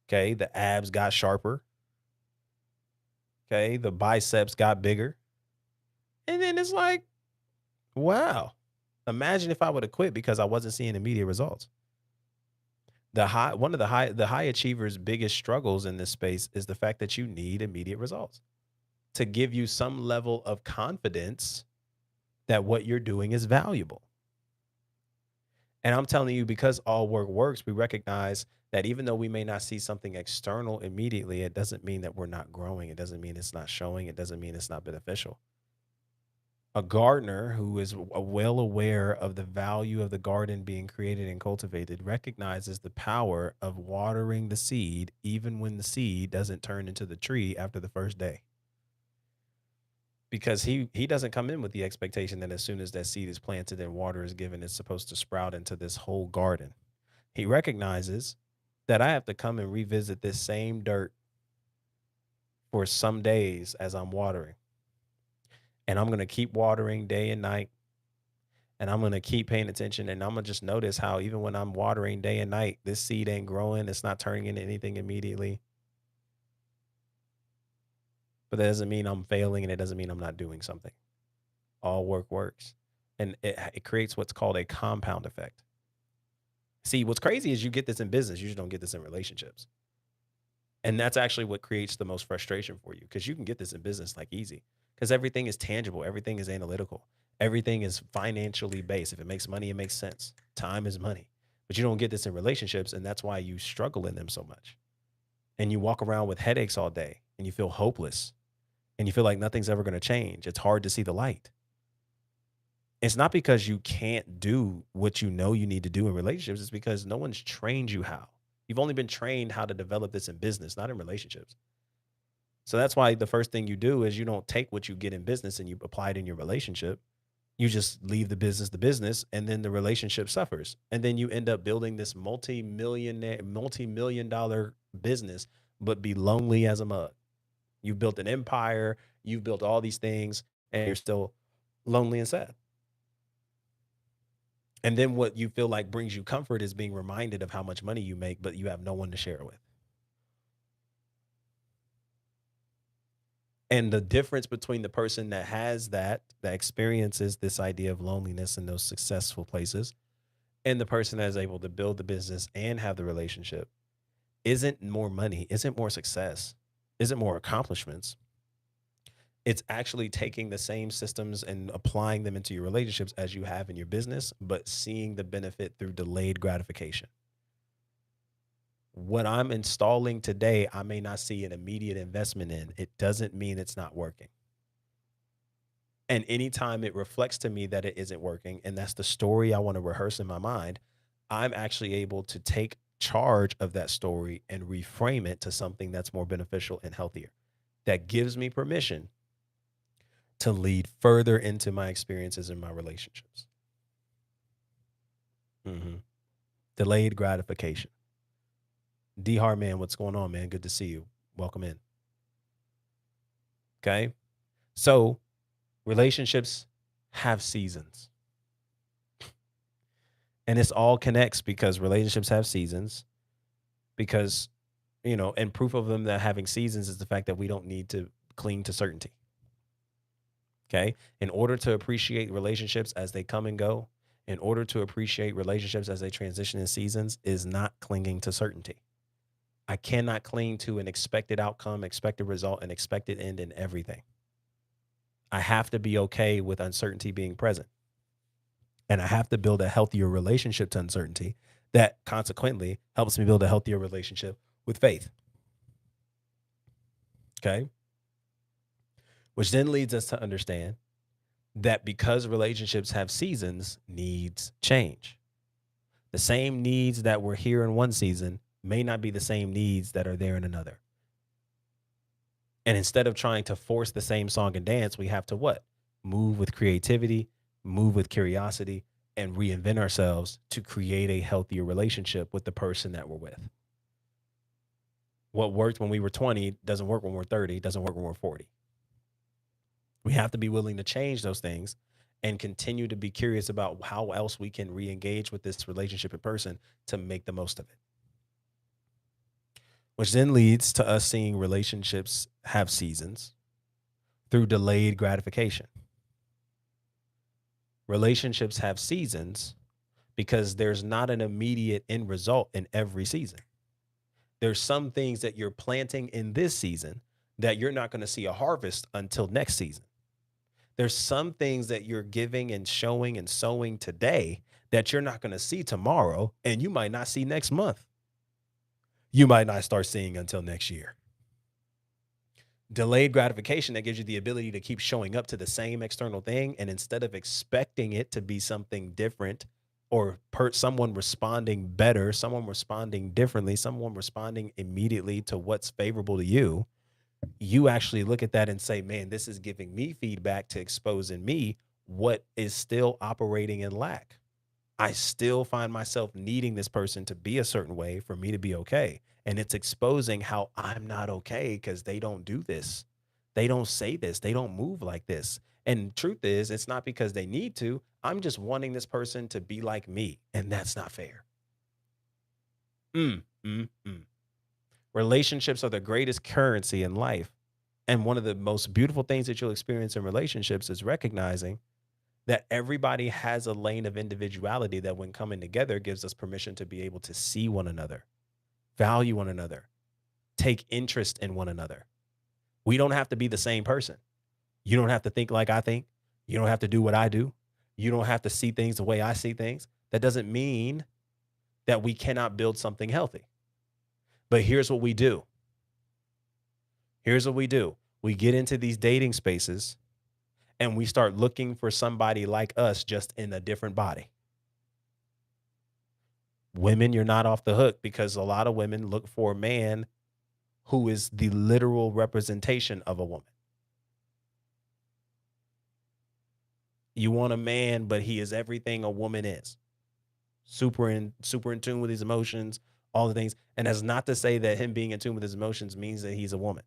Okay. The abs got sharper. Okay. The biceps got bigger. And then it's like, wow. Imagine if I would have quit because I wasn't seeing immediate results. The high achievers' biggest struggles in this space is the fact that you need immediate results to give you some level of confidence that what you're doing is valuable. And I'm telling you, because all work works, we recognize that even though we may not see something external immediately, it doesn't mean that we're not growing. It doesn't mean it's not showing. It doesn't mean it's not beneficial. A gardener who is well aware of the value of the garden being created and cultivated recognizes the power of watering the seed, even when the seed doesn't turn into the tree after the first day. Because he doesn't come in with the expectation that as soon as that seed is planted and water is given, it's supposed to sprout into this whole garden. He recognizes that I have to come and revisit this same dirt for some days as I'm watering. And I'm going to keep watering day and night. And I'm going to keep paying attention. And I'm going to just notice how even when I'm watering day and night, this seed ain't growing. It's not turning into anything immediately. But that doesn't mean I'm failing and it doesn't mean I'm not doing something. All work works. And it creates what's called a compound effect. See, what's crazy is you get this in business, you just don't get this in relationships. And that's actually what creates the most frustration for you because you can get this in business like easy because everything is tangible, everything is analytical, everything is financially based. If it makes money, it makes sense. Time is money. But you don't get this in relationships, and that's why you struggle in them so much. And you walk around with headaches all day and you feel hopeless and you feel like nothing's ever going to change. It's hard to see the light. It's not because you can't do what you know you need to do in relationships. It's because no one's trained you how. You've only been trained how to develop this in business, not in relationships. So that's why the first thing you do is you don't take what you get in business and you apply it in your relationship. You just leave the business, and then the relationship suffers. And then you end up building this multi-million dollar business, but be lonely as a mug. You've built an empire, you've built all these things, and you're still lonely and sad. And then what you feel like brings you comfort is being reminded of how much money you make, but you have no one to share it with. And the difference between the person that has that experiences this idea of loneliness in those successful places, and the person that is able to build the business and have the relationship isn't more money, isn't more success, isn't more accomplishments. It's actually taking the same systems and applying them into your relationships as you have in your business, but seeing the benefit through delayed gratification. What I'm installing today, I may not see an immediate investment in. It doesn't mean it's not working. And anytime it reflects to me that it isn't working, and that's the story I want to rehearse in my mind, I'm actually able to take charge of that story and reframe it to something that's more beneficial and healthier. That gives me permission to lead further into my experiences in my relationships. hmm Delayed gratification. D Hard Man, what's going on, man? Good to see you. Welcome in. Okay. So relationships have seasons. And this all connects because relationships have seasons. Because, and proof of them that having seasons is the fact that we don't need to cling to certainty. Okay. In order to appreciate relationships as they come and go, in order to appreciate relationships as they transition in seasons, is not clinging to certainty. I cannot cling to an expected outcome, expected result, and expected end in everything. I have to be okay with uncertainty being present. And I have to build a healthier relationship to uncertainty that consequently helps me build a healthier relationship with faith. Okay. Which then leads us to understand that because relationships have seasons, needs change. The same needs that were here in one season may not be the same needs that are there in another. And instead of trying to force the same song and dance, we have to what? Move with creativity, move with curiosity, and reinvent ourselves to create a healthier relationship with the person that we're with. What worked when we were 20 doesn't work when we're 30, doesn't work when we're 40. We have to be willing to change those things and continue to be curious about how else we can re-engage with this relationship in person to make the most of it. Which then leads to us seeing relationships have seasons through delayed gratification. Relationships have seasons because there's not an immediate end result in every season. There's some things that you're planting in this season that you're not going to see a harvest until next season. There's some things that you're giving and showing and sowing today that you're not going to see tomorrow, and you might not see next month. You might not start seeing until next year. Delayed gratification that gives you the ability to keep showing up to the same external thing, and instead of expecting it to be something different or someone responding better, someone responding differently, someone responding immediately to what's favorable to you, you actually look at that and say, man, this is giving me feedback to expose in me what is still operating in lack. I still find myself needing this person to be a certain way for me to be okay. And it's exposing how I'm not okay because they don't do this. They don't say this. They don't move like this. And truth is, it's not because they need to. I'm just wanting this person to be like me. And that's not fair. Mm, mm, mm. Relationships are the greatest currency in life. And one of the most beautiful things that you'll experience in relationships is recognizing that everybody has a lane of individuality that, when coming together, gives us permission to be able to see one another, value one another, take interest in one another. We don't have to be the same person. You don't have to think like I think. You don't have to do what I do. You don't have to see things the way I see things. That doesn't mean that we cannot build something healthy. But here's what we do. Here's what we do. We get into these dating spaces and we start looking for somebody like us, just in a different body. Women, you're not off the hook, because a lot of women look for a man who is the literal representation of a woman. You want a man, but he is everything a woman is. Super in tune with his emotions, all the things. And that's not to say that him being in tune with his emotions means that he's a woman.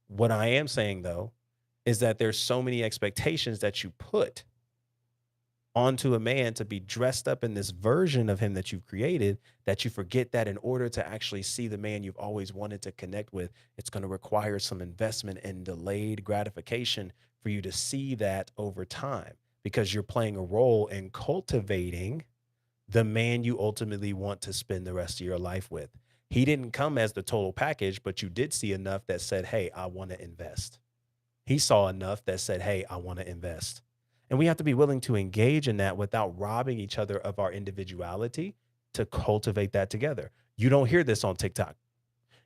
What I am saying, though, is that there's so many expectations that you put onto a man to be dressed up in this version of him that you've created, that you forget that in order to actually see the man you've always wanted to connect with, it's going to require some investment and delayed gratification for you to see that over time, because you're playing a role in cultivating the man you ultimately want to spend the rest of your life with. He didn't come as the total package, but you did see enough that said, hey, I want to invest. He saw enough that said, hey, I want to invest. And we have to be willing to engage in that without robbing each other of our individuality to cultivate that together. You don't hear this on TikTok.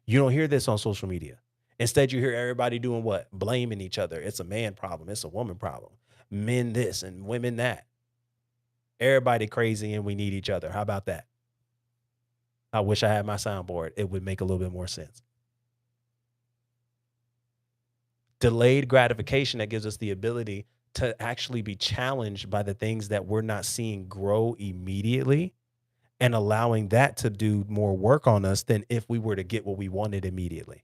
You don't hear this on social media. Instead, you hear everybody doing what? Blaming each other. It's a man problem. It's a woman problem. Men this and women that. Everybody crazy and we need each other. How about that? I wish I had my soundboard. It would make a little bit more sense. Delayed gratification that gives us the ability to actually be challenged by the things that we're not seeing grow immediately and allowing that to do more work on us than if we were to get what we wanted immediately.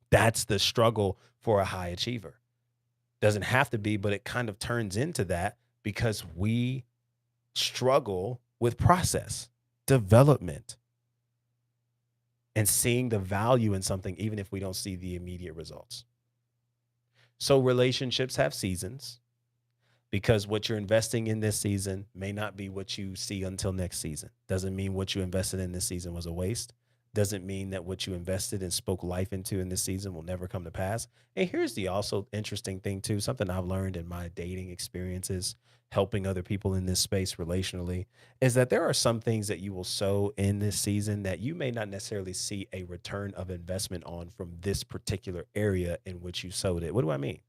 That's the struggle for a high achiever. Doesn't have to be, but it kind of turns into that because we struggle with process, development, and seeing the value in something, even if we don't see the immediate results. So, relationships have seasons because what you're investing in this season may not be what you see until next season. Doesn't mean what you invested in this season was a waste. Doesn't mean that what you invested and spoke life into in this season will never come to pass. And here's the also interesting thing, too, something I've learned in my dating experiences, helping other people in this space relationally, is that there are some things that you will sow in this season that you may not necessarily see a return of investment on from this particular area in which you sowed it. What do I mean?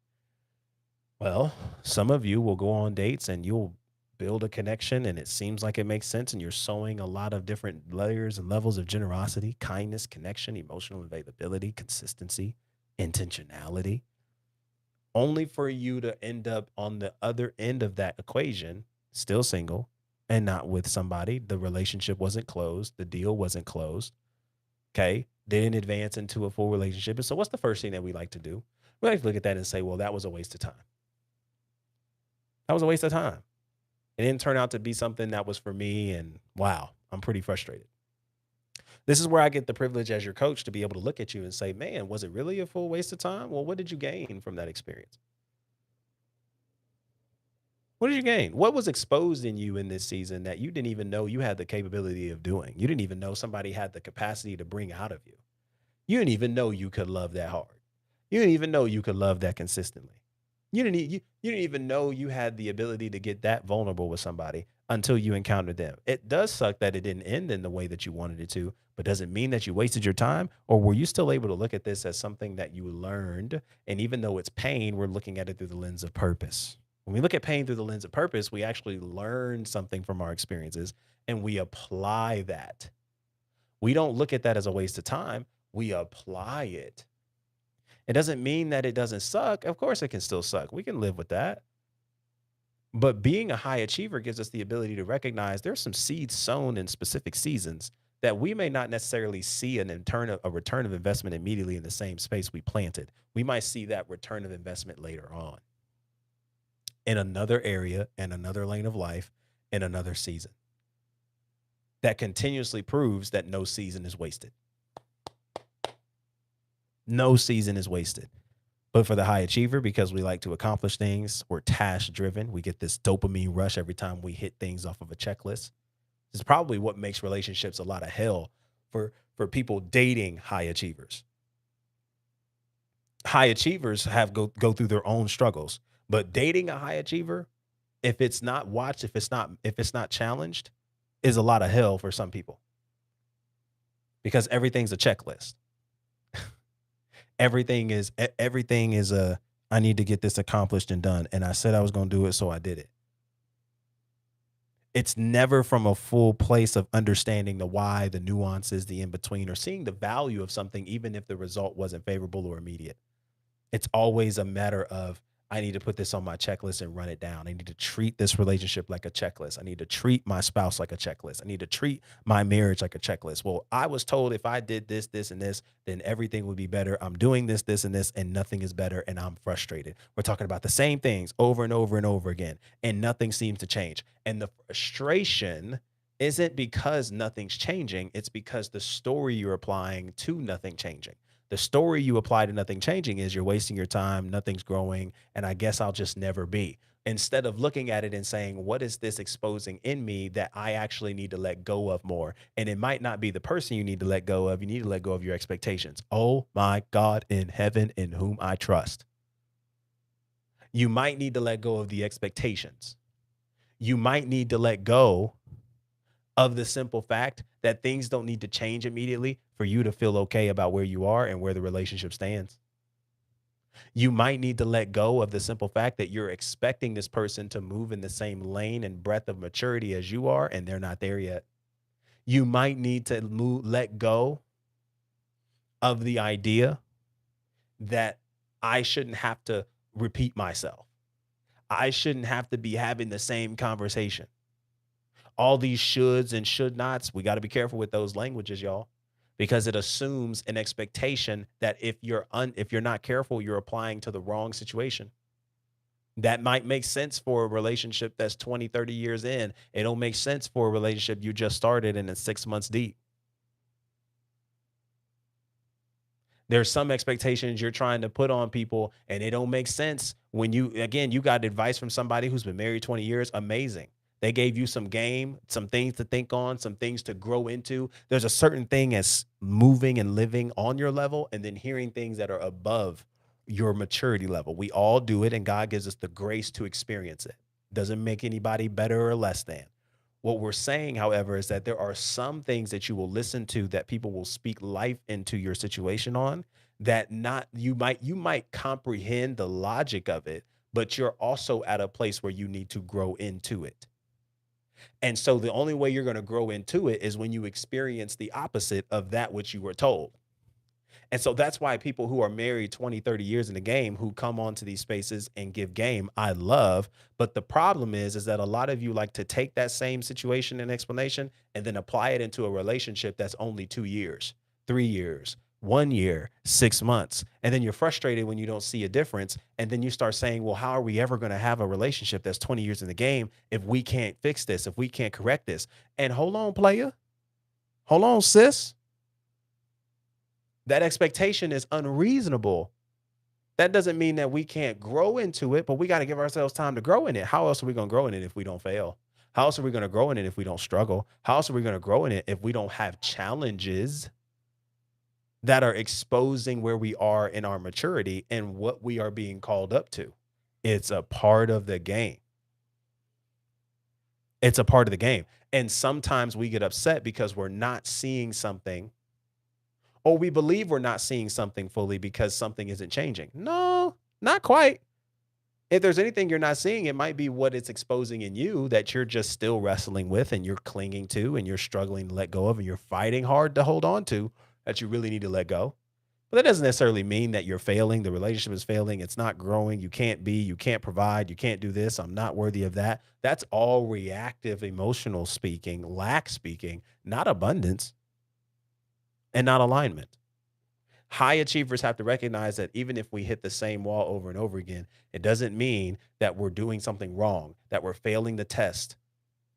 Well, some of you will go on dates and you'll build a connection and it seems like it makes sense and you're sowing a lot of different layers and levels of generosity, kindness, connection, emotional availability, consistency, intentionality, only for you to end up on the other end of that equation, still single and not with somebody. The relationship wasn't closed, the deal wasn't closed. Okay. Didn't advance into a full relationship. And so, what's the first thing that we like to do? We like to look at that and say, well, that was a waste of time. That was a waste of time. It didn't turn out to be something that was for me. And wow, I'm pretty frustrated. This is where I get the privilege as your coach to be able to look at you and say, man, was it really a full waste of time? Well, what did you gain from that experience? What did you gain? What was exposed in you in this season that you didn't even know you had the capability of doing? You didn't even know somebody had the capacity to bring out of you. You didn't even know you could love that hard. You didn't even know you could love that consistently. You didn't even know you had the ability to get that vulnerable with somebody until you encountered them. It does suck that it didn't end in the way that you wanted it to, but does it mean that you wasted your time? Or were you still able to look at this as something that you learned? And even though it's pain, we're looking at it through the lens of purpose. When we look at pain through the lens of purpose, we actually learn something from our experiences and we apply that. We don't look at that as a waste of time. We apply it. It doesn't mean that it doesn't suck. Of course, it can still suck. We can live with that. But being a high achiever gives us the ability to recognize there's some seeds sown in specific seasons that we may not necessarily see a return of investment immediately in the same space we planted. We might see that return of investment later on in another area, in another lane of life, in another season. That continuously proves that no season is wasted. No season is wasted. But for the high achiever, because we like to accomplish things, we're task driven. We get this dopamine rush every time we hit things off of a checklist. This is probably what makes relationships a lot of hell for people dating high achievers. High achievers have go through their own struggles, but dating a high achiever, if it's not watched, if it's not challenged, is a lot of hell for some people because everything's a checklist. Everything is a I need to get this accomplished and done. And I said I was going to do it, so I did it. It's never from a full place of understanding the why, the nuances, the in between, or seeing the value of something, even if the result wasn't favorable or immediate. It's always a matter of I need to put this on my checklist and run it down. I need to treat this relationship like a checklist. I need to treat my spouse like a checklist. I need to treat my marriage like a checklist. Well, I was told if I did this, this, and this, then everything would be better. I'm doing this, this, and this, and nothing is better, and I'm frustrated. We're talking about the same things over and over and over again, and nothing seems to change. And the frustration isn't because nothing's changing, it's because the story you're applying to nothing changing. The story you apply to nothing changing is you're wasting your time, nothing's growing, and I guess I'll just never be. Instead of looking at it and saying, what is this exposing in me that I actually need to let go of more? And it might not be the person you need to let go of. You need to let go of your expectations. Oh my God in heaven, in whom I trust. You might need to let go of the expectations. You might need to let go of the simple fact that things don't need to change immediately for you to feel okay about where you are and where the relationship stands. You might need to let go of the simple fact that you're expecting this person to move in the same lane and breadth of maturity as you are, and they're not there yet. You might need to let go of the idea that I shouldn't have to repeat myself. I shouldn't have to be having the same conversation. All these shoulds and should nots, we got to be careful with those languages, y'all, because it assumes an expectation that if you're not careful, you're applying to the wrong situation. That might make sense for a relationship that's 20, 30 years in. It don't make sense for a relationship you just started and it's 6 months deep. There's some expectations you're trying to put on people and it don't make sense when you got advice from somebody who's been married 20 years. Amazing. They gave you some game, some things to think on, some things to grow into. There's a certain thing as moving and living on your level and then hearing things that are above your maturity level. We all do it and God gives us the grace to experience it. Doesn't make anybody better or less than. What we're saying, however, is that there are some things that you will listen to that people will speak life into your situation on that not you might comprehend the logic of it, but you're also at a place where you need to grow into it. And so the only way you're going to grow into it is when you experience the opposite of that which you were told. And so that's why people who are married 20, 30 years in the game who come onto these spaces and give game, I love. But the problem is that a lot of you like to take that same situation and explanation and then apply it into a relationship that's only 2 years, 3 years, 1 year, 6 months. And then you're frustrated when you don't see a difference. And then you start saying, well, how are we ever going to have a relationship that's 20 years in the game if we can't fix this, if we can't correct this? And hold on, player. Hold on, sis. That expectation is unreasonable. That doesn't mean that we can't grow into it, but we got to give ourselves time to grow in it. How else are we going to grow in it if we don't fail? How else are we going to grow in it if we don't struggle? How else are we going to grow in it if we don't have challenges that are exposing where we are in our maturity and what we are being called up to? It's a part of the game. It's a part of the game. And sometimes we get upset because we're not seeing something or we believe we're not seeing something fully because something isn't changing. No, not quite. If there's anything you're not seeing, it might be what it's exposing in you that you're just still wrestling with and you're clinging to and you're struggling to let go of and you're fighting hard to hold on to that you really need to let go. But that doesn't necessarily mean that you're failing. The relationship is failing. It's not growing. You can't provide, you can't do this. I'm not worthy of that. That's all reactive, emotional speaking, lack speaking, not abundance and not alignment. High achievers have to recognize that even if we hit the same wall over and over again, it doesn't mean that we're doing something wrong, that we're failing the test,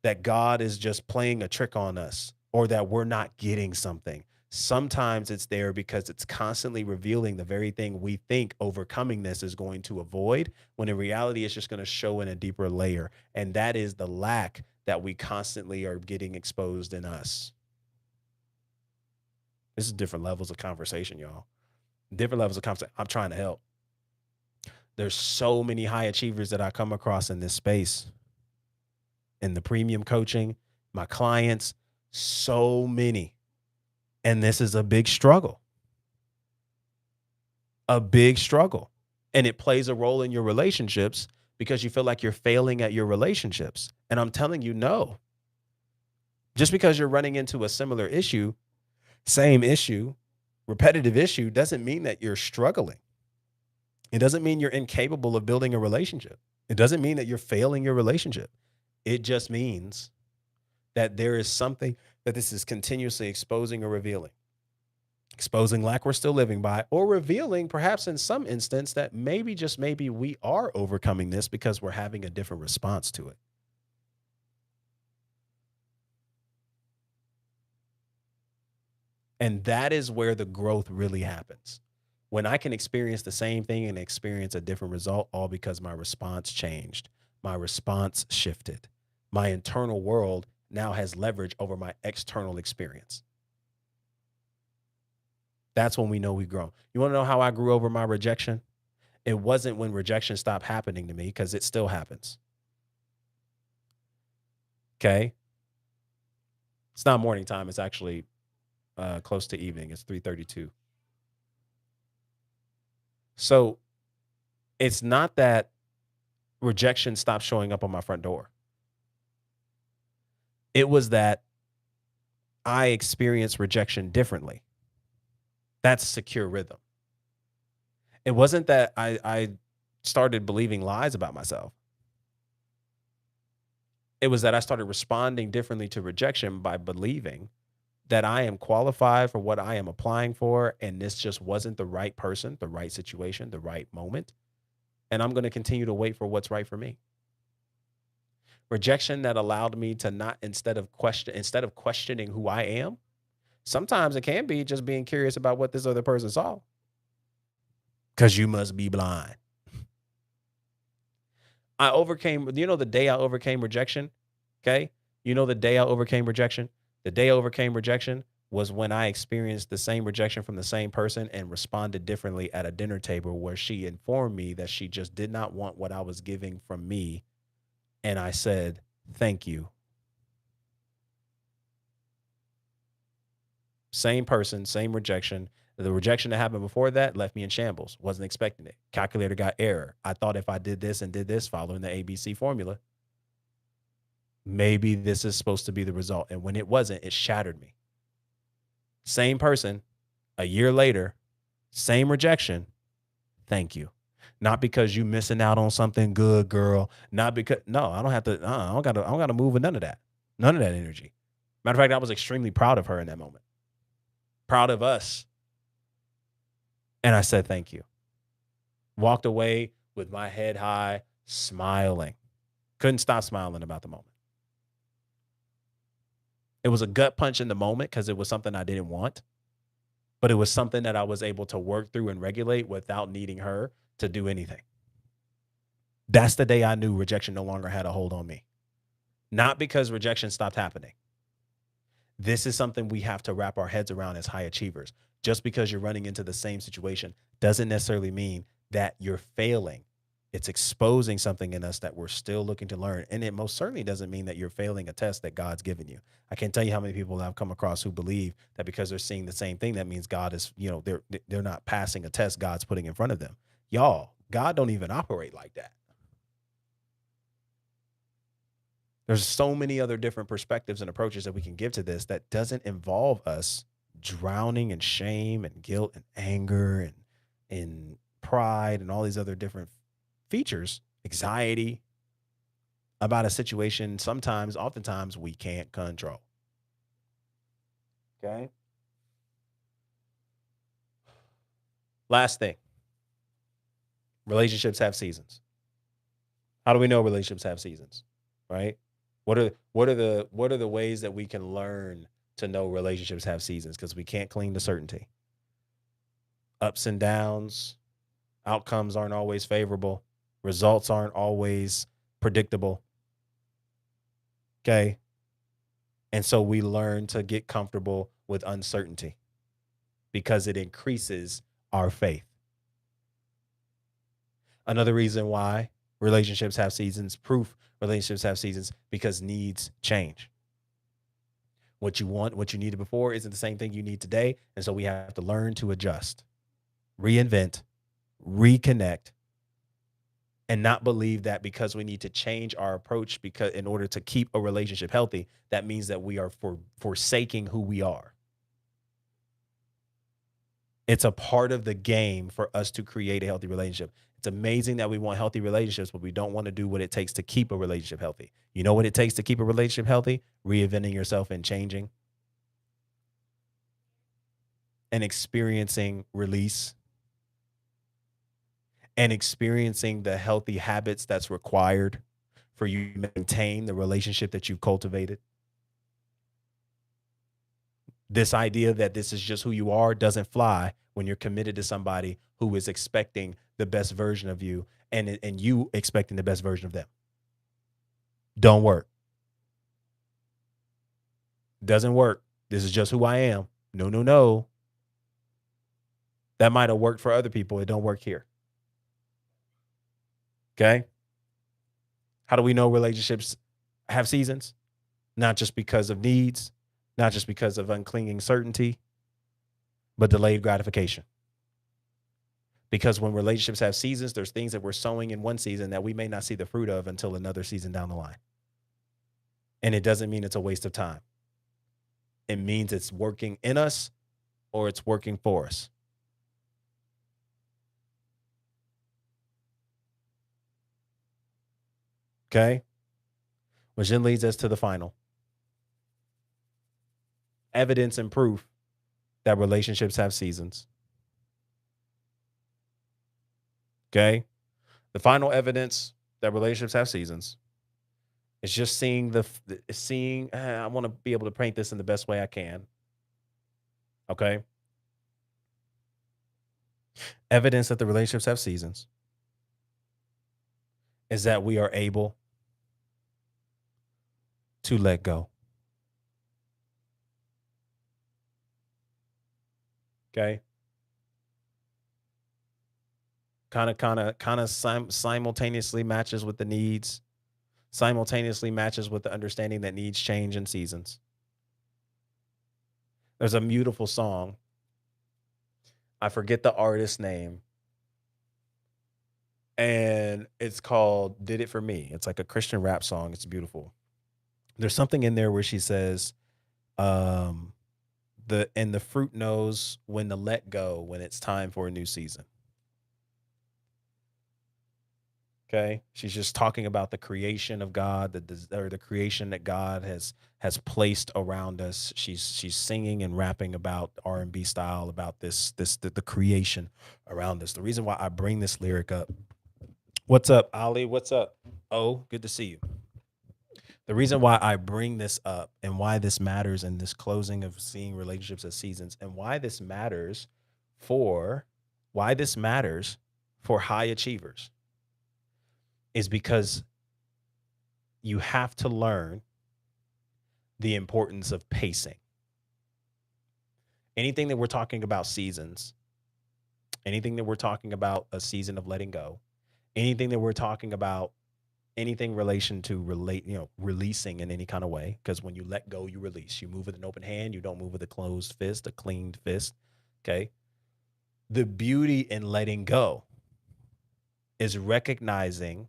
that God is just playing a trick on us, or that we're not getting something. Sometimes it's there because it's constantly revealing the very thing we think overcoming this is going to avoid, when in reality, it's just going to show in a deeper layer. And that is the lack that we constantly are getting exposed in us. This is different levels of conversation, y'all. Different levels of conversation. I'm trying to help. There's so many high achievers that I come across in this space, in the premium coaching, my clients, so many. And this is a big struggle, a big struggle. And it plays a role in your relationships because you feel like you're failing at your relationships. And I'm telling you, no. Just because you're running into a similar issue, same issue, repetitive issue, doesn't mean that you're struggling. It doesn't mean you're incapable of building a relationship. It doesn't mean that you're failing your relationship. It just means that there is something that this is continuously exposing or revealing. Exposing lack we're still living by, or revealing perhaps in some instance that maybe, just maybe, we are overcoming this because we're having a different response to it. And that is where the growth really happens. When I can experience the same thing and experience a different result, all because my response changed, my response shifted. My internal world now has leverage over my external experience. That's when we know we grow. You want to know how I grew over my rejection? It wasn't when rejection stopped happening to me, because it still happens. Okay. It's not morning time. It's actually close to evening. It's 3:32. So it's not that rejection stopped showing up on my front door. It was that I experience rejection differently. That's secure rhythm. It wasn't that I started believing lies about myself. It was that I started responding differently to rejection by believing that I am qualified for what I am applying for, and this just wasn't the right person, the right situation, the right moment, and I'm gonna continue to wait for what's right for me. Rejection that allowed me to not instead of questioning who I am, sometimes it can be just being curious about what this other person saw. 'Cause you must be blind. I overcame the day I overcame rejection, okay? The day I overcame rejection? The day I overcame rejection was when I experienced the same rejection from the same person and responded differently at a dinner table where she informed me that she just did not want what I was giving from me, and I said, "Thank you." Same person, same rejection. The rejection that happened before that left me in shambles. Wasn't expecting it. Calculator got error. I thought if I did this and did this following the ABC formula, maybe this is supposed to be the result. And when it wasn't, it shattered me. Same person, a year later, same rejection. Thank you. Not because you missing out on something good, girl. Not because no, I don't have to. I don't got to move with none of that. None of that energy. Matter of fact, I was extremely proud of her in that moment. Proud of us. And I said thank you. Walked away with my head high, smiling. Couldn't stop smiling about the moment. It was a gut punch in the moment because it was something I didn't want, but it was something that I was able to work through and regulate without needing her to do anything. That's the day I knew rejection no longer had a hold on me. Not because rejection stopped happening. This is something we have to wrap our heads around as high achievers. Just because you're running into the same situation doesn't necessarily mean that you're failing. It's exposing something in us that we're still looking to learn. And it most certainly doesn't mean that you're failing a test that God's given you. I can't tell you how many people I've come across who believe that because they're seeing the same thing, that means God is, they're not passing a test God's putting in front of them. Y'all, God don't even operate like that. There's so many other different perspectives and approaches that we can give to this that doesn't involve us drowning in shame and guilt and anger and in pride and all these other different features, anxiety about a situation sometimes, oftentimes we can't control. Okay. Last thing, relationships have seasons. How do we know relationships have seasons? Right? What are the ways that we can learn to know relationships have seasons? Because we can't cling to certainty. Ups and downs, outcomes aren't always favorable, results aren't always predictable. Okay. And so we learn to get comfortable with uncertainty because it increases our faith. Another reason why relationships have seasons, proof relationships have seasons, because needs change. What you want, what you needed before isn't the same thing you need today. And so we have to learn to adjust, reinvent, reconnect, and not believe that because we need to change our approach because in order to keep a relationship healthy, that means that we are forsaking who we are. It's a part of the game for us to create a healthy relationship. It's amazing that we want healthy relationships, but we don't want to do what it takes to keep a relationship healthy. You know what it takes to keep a relationship healthy? Reinventing yourself and changing and experiencing release and experiencing the healthy habits that's required for you to maintain the relationship that you've cultivated. This idea that this is just who you are doesn't fly when you're committed to somebody who is expecting the best version of you and you expecting the best version of them. Don't work. Doesn't work. This is just who I am. No, no, no. That might have worked for other people. It don't work here. Okay? How do we know relationships have seasons? Not just because of needs, not just because of unclinging certainty, but delayed gratification. Because when relationships have seasons, there's things that we're sowing in one season that we may not see the fruit of until another season down the line. And it doesn't mean it's a waste of time. It means it's working in us or it's working for us. Okay. Which then leads us to the final evidence and proof that relationships have seasons. Okay. The final evidence that relationships have seasons is just seeing seeing. I want to be able to paint this in the best way I can. Okay. Evidence that the relationships have seasons is that we are able to let go. Okay. Kind of simultaneously matches with the needs, simultaneously matches with the understanding that needs change in seasons. There's a beautiful song. I forget the artist's name, and it's called Did It For Me. It's like a Christian rap song. It's beautiful. There's something in there where she says, um, the fruit knows when to let go when it's time for a new season. Okay. She's just talking about the creation of God, or the creation that God has placed around us. She's singing and rapping about R&B style about the creation around us. The reason why I bring this lyric up. What's up, Ali? What's up? Oh, good to see you. The reason why I bring this up and why this matters in this closing of seeing relationships as seasons, and for why this matters for high achievers, is because you have to learn the importance of pacing. Anything that we're talking about seasons, anything that we're talking about a season of letting go, anything that we're talking about, anything relation to releasing in any kind of way, because when you let go, you release. You move with an open hand, you don't move with a closed fist, a cleaned fist. Okay. The beauty in letting go is recognizing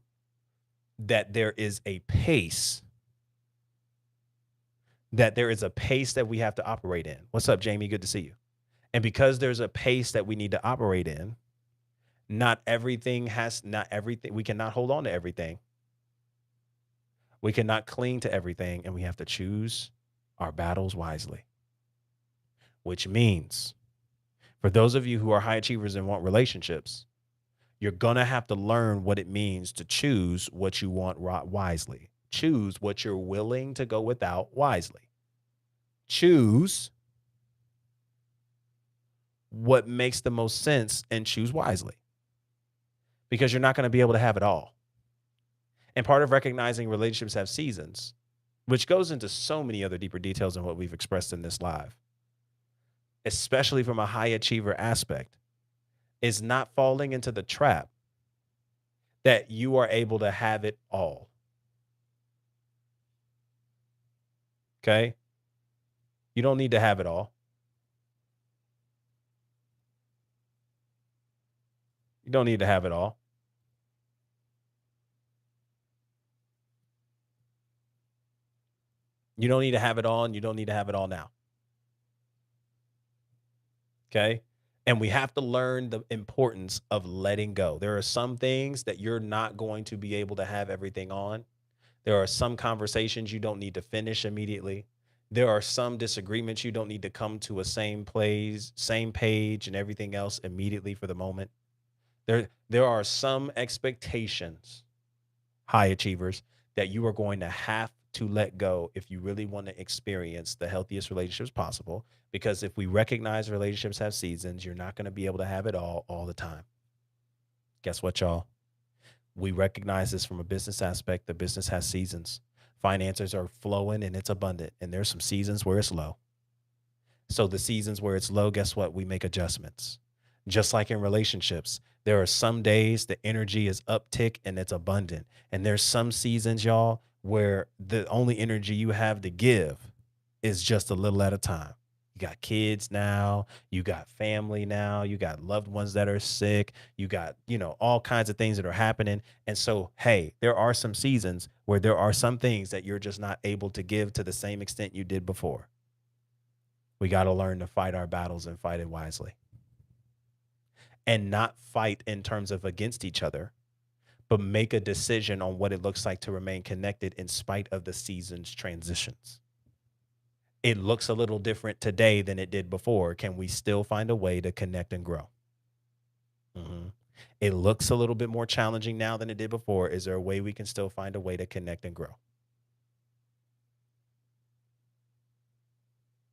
that there is a pace that we have to operate in. What's up, Jamie? Good to see you. And because there's a pace that we need to operate in, not everything, we cannot hold on to everything. We cannot cling to everything, and we have to choose our battles wisely. Which means, for those of you who are high achievers and want relationships, you're going to have to learn what it means to choose what you want wisely. Choose what you're willing to go without wisely. Choose what makes the most sense and choose wisely, because you're not going to be able to have it all. And part of recognizing relationships have seasons, which goes into so many other deeper details than what we've expressed in this live, especially from a high achiever aspect, is not falling into the trap that you are able to have it all. Okay? You don't need to have it all. You don't need to have it all. You don't need to have it all, and you don't need to have it all now. Okay? And we have to learn the importance of letting go. There are some things that you're not going to be able to have everything on. There are some conversations you don't need to finish immediately. There are some disagreements you don't need to come to a same place, same page, and everything else immediately for the moment. There are some expectations, high achievers, that you are going to have to let go if you really want to experience the healthiest relationships possible. Because if we recognize relationships have seasons, you're not going to be able to have it all the time. Guess what, y'all? We recognize this from a business aspect. The business has seasons. Finances are flowing and it's abundant, and there's some seasons where it's low. So the seasons where it's low, guess what? We make adjustments. Just like in relationships, there are some days the energy is uptick and it's abundant. And there's some seasons, y'all, where the only energy you have to give is just a little at a time. You got kids now, you got family now, you got loved ones that are sick, you got, all kinds of things that are happening. And so, hey, there are some seasons where there are some things that you're just not able to give to the same extent you did before. We got to learn to fight our battles and fight it wisely and not fight in terms of against each other, but make a decision on what it looks like to remain connected in spite of the season's transitions. It looks a little different today than it did before. Can we still find a way to connect and grow? Mhm. It looks a little bit more challenging now than it did before. Is there a way we can still find a way to connect and grow?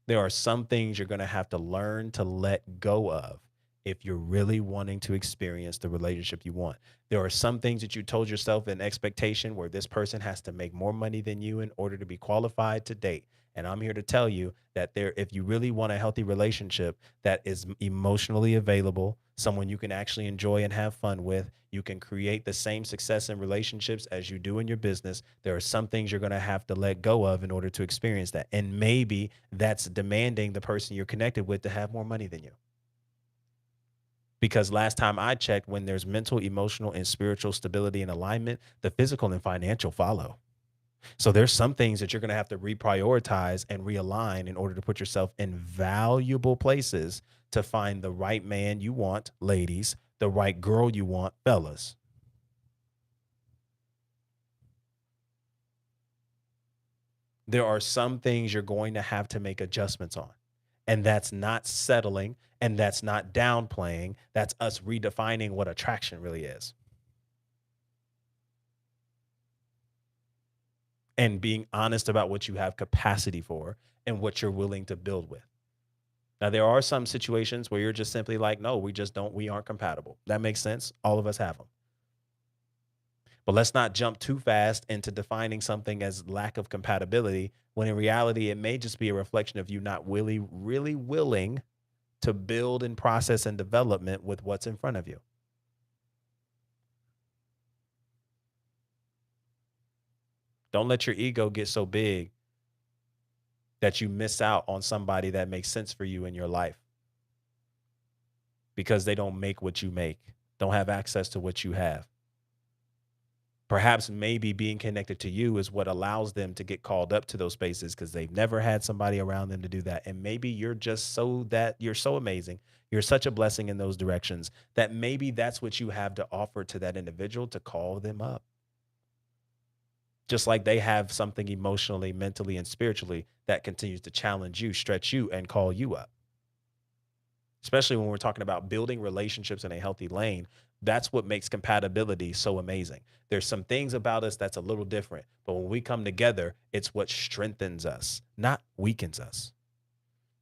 There are some things you're going to have to learn to let go of if you're really wanting to experience the relationship you want. There are some things that you told yourself in expectation where this person has to make more money than you in order to be qualified to date. And I'm here to tell you that there, if you really want a healthy relationship that is emotionally available, someone you can actually enjoy and have fun with, you can create the same success in relationships as you do in your business. There are some things you're going to have to let go of in order to experience that. And maybe that's demanding the person you're connected with to have more money than you. Because last time I checked, when there's mental, emotional, and spiritual stability and alignment, the physical and financial follow. So there's some things that you're going to have to reprioritize and realign in order to put yourself in valuable places to find the right man you want, ladies, the right girl you want, fellas. There are some things you're going to have to make adjustments on. And that's not settling and that's not downplaying. That's us redefining what attraction really is and being honest about what you have capacity for and what you're willing to build with. Now, there are some situations where you're just simply like, no, we aren't compatible. That makes sense. All of us have them. But let's not jump too fast into defining something as lack of compatibility when in reality, it may just be a reflection of you not really willing to build and process and development with what's in front of you. Don't let your ego get so big that you miss out on somebody that makes sense for you in your life because they don't make what you make, don't have access to what you have. Perhaps maybe being connected to you is what allows them to get called up to those spaces because they've never had somebody around them to do that. And maybe you're so amazing. You're such a blessing in those directions that maybe that's what you have to offer to that individual to call them up. Just like they have something emotionally, mentally, and spiritually that continues to challenge you, stretch you, and call you up. Especially when we're talking about building relationships in a healthy lane. That's what makes compatibility so amazing. There's some things about us that's a little different, but when we come together, it's what strengthens us, not weakens us.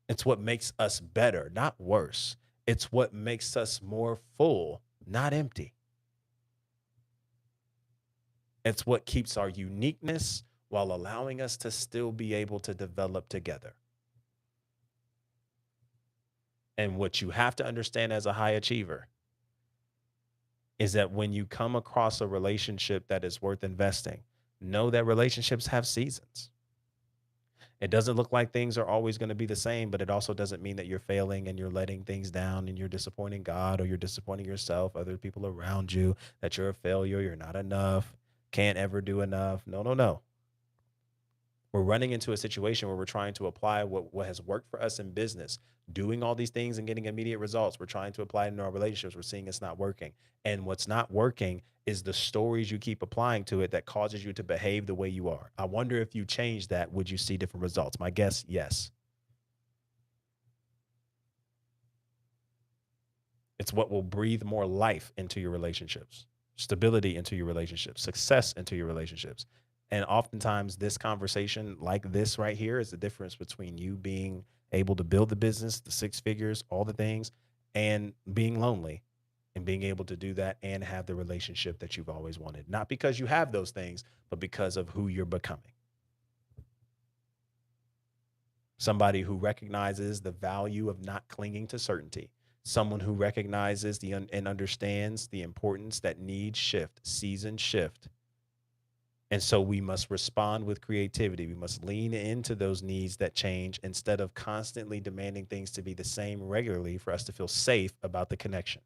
It's what makes us better, not worse. It's what makes us more full, not empty. It's what keeps our uniqueness while allowing us to still be able to develop together. And what you have to understand as a high achiever is that when you come across a relationship that is worth investing, know that relationships have seasons. It doesn't look like things are always going to be the same, but it also doesn't mean that you're failing and you're letting things down and you're disappointing God or you're disappointing yourself, other people around you, that you're a failure, you're not enough, can't ever do enough. No, no, no. We're running into a situation where we're trying to apply what has worked for us in business, doing all these things and getting immediate results. We're trying to apply it in our relationships. We're seeing it's not working. And what's not working is the stories you keep applying to it that causes you to behave the way you are. I wonder if you change that, would you see different results? My guess, yes. It's what will breathe more life into your relationships, stability into your relationships, success into your relationships. And oftentimes, this conversation, like this right here, is the difference between you being able to build the business, the six figures, all the things, and being lonely and being able to do that and have the relationship that you've always wanted. Not because you have those things, but because of who you're becoming. Somebody who recognizes the value of not clinging to certainty, someone who recognizes and understands the importance that needs shift, seasons shift. And so we must respond with creativity. We must lean into those needs that change instead of constantly demanding things to be the same regularly for us to feel safe about the connection,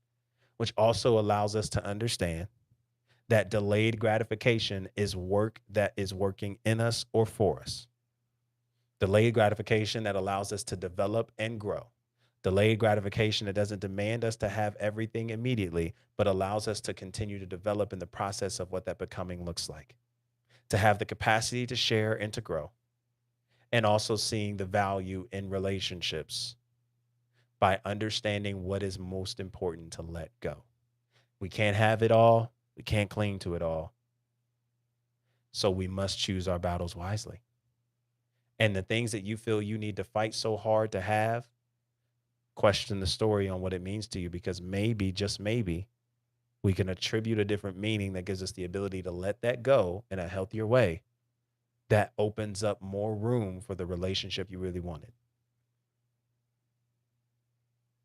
which also allows us to understand that delayed gratification is work that is working in us or for us. Delayed gratification that allows us to develop and grow. Delayed gratification that doesn't demand us to have everything immediately, but allows us to continue to develop in the process of what that becoming looks like, to have the capacity to share and to grow, and also seeing the value in relationships by understanding what is most important to let go. We can't have it all, we can't cling to it all. So we must choose our battles wisely. And the things that you feel you need to fight so hard to have, question the story on what it means to you, because maybe, just maybe, we can attribute a different meaning that gives us the ability to let that go in a healthier way that opens up more room for the relationship you really wanted,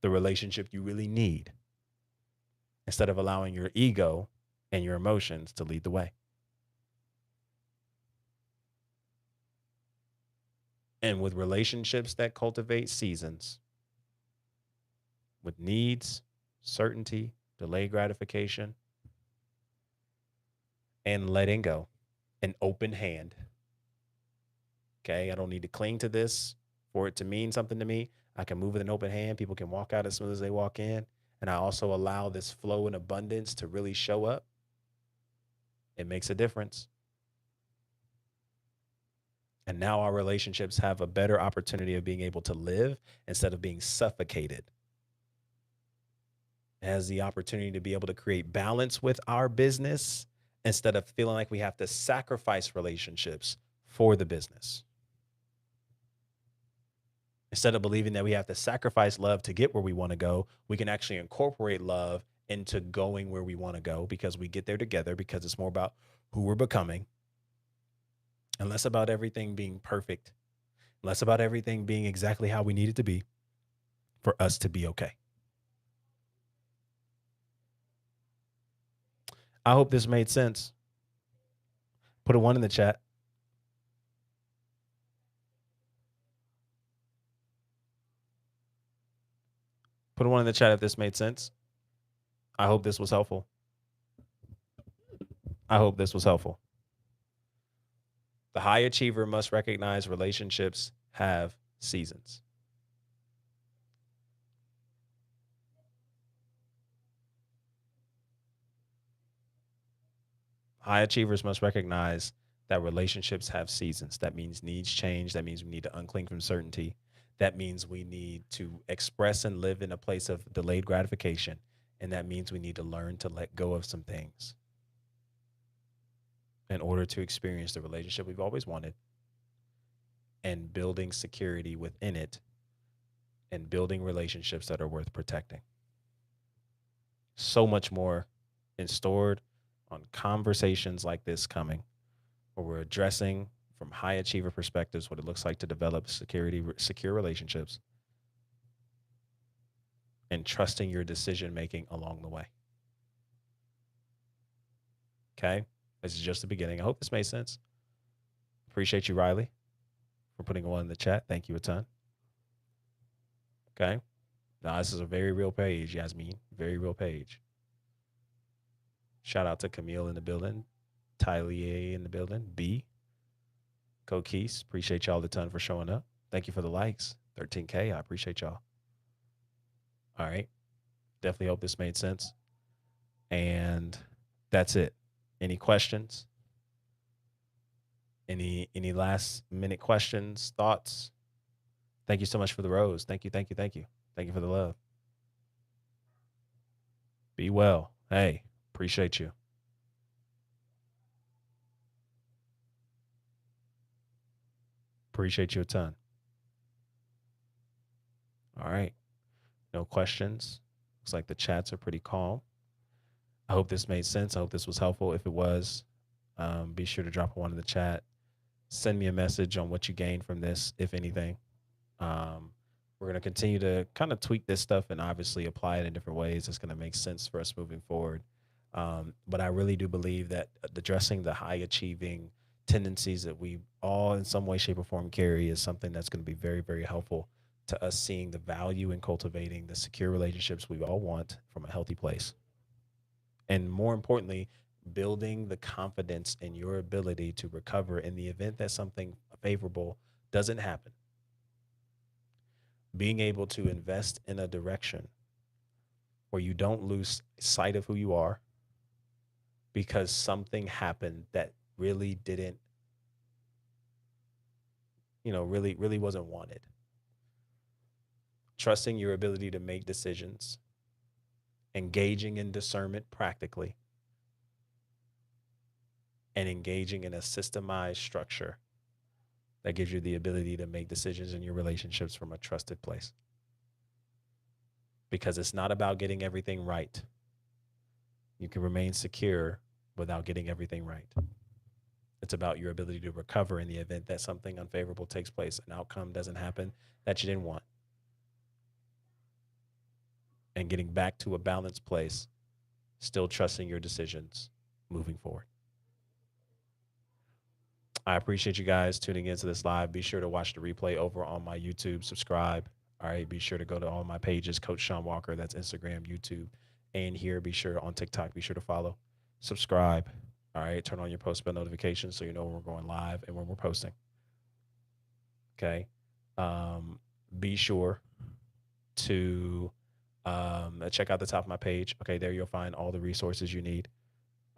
the relationship you really need, instead of allowing your ego and your emotions to lead the way. And with relationships that cultivate seasons, with needs, certainty, delayed gratification, and letting go, an open hand. Okay. I don't need to cling to this for it to mean something to me. I can move with an open hand. People can walk out as smooth as they walk in. And I also allow this flow and abundance to really show up. It makes a difference. And now our relationships have a better opportunity of being able to live instead of being suffocated. It has the opportunity to be able to create balance with our business instead of feeling like we have to sacrifice relationships for the business. Instead of believing that we have to sacrifice love to get where we want to go, we can actually incorporate love into going where we want to go because we get there together, because it's more about who we're becoming and less about everything being perfect, less about everything being exactly how we need it to be for us to be okay. I hope this made sense. Put a one in the chat. Put a one in the chat if this made sense. I hope this was helpful. I hope this was helpful. The high achiever must recognize relationships have seasons. High achievers must recognize that relationships have seasons. That means needs change. That means we need to uncling from certainty. That means we need to express and live in a place of delayed gratification. And that means we need to learn to let go of some things in order to experience the relationship we've always wanted and building security within it and building relationships that are worth protecting. So much more in stored on conversations like this coming, where we're addressing from high achiever perspectives what it looks like to develop secure relationships, and trusting your decision making along the way. Okay. This is just the beginning. I hope this made sense. Appreciate you, Riley, for putting one in the chat. Thank you a ton. Okay. Now, this is a very real page, Yasmin. Very real page. Shout out to Camille in the building, Tylier in the building, B, Coquise. Appreciate y'all a ton for showing up. Thank you for the likes. 13K. I appreciate y'all. All right. Definitely hope this made sense. And that's it. Any questions? Any last minute questions, thoughts? Thank you so much for the rose. Thank you, thank you, thank you. Thank you for the love. Be well. Hey, appreciate you. Appreciate you a ton. All right. No questions. Looks like the chats are pretty calm. I hope this made sense. I hope this was helpful. If it was, be sure to drop one in the chat. Send me a message on what you gained from this, if anything. Um, we're going to continue to kind of tweak this stuff and obviously apply it in different ways. It's going to make sense for us moving forward. But I really do believe that addressing the high achieving tendencies that we all in some way, shape, or form carry is something that's going to be very, very helpful to us seeing the value in cultivating the secure relationships we all want from a healthy place. And more importantly, building the confidence in your ability to recover in the event that something favorable doesn't happen, being able to invest in a direction where you don't lose sight of who you are because something happened that really didn't, really wasn't wanted. Trusting your ability to make decisions, engaging in discernment practically, and engaging in a systemized structure that gives you the ability to make decisions in your relationships from a trusted place. Because it's not about getting everything right. You can remain secure without getting everything right. It's about your ability to recover in the event that something unfavorable takes place, an outcome doesn't happen that you didn't want, and getting back to a balanced place, still trusting your decisions moving forward. I appreciate you guys tuning into this live. Be sure to watch the replay over on my YouTube. Subscribe. All right. Be sure to go to all my pages, Coach Sean Walker. That's Instagram, YouTube, and here. Be sure on TikTok. Be sure to follow. Subscribe. All right. Turn on your post bell notifications so you know when we're going live and when we're posting. Okay. Be sure to check out the top of my page. Okay. There you'll find all the resources you need.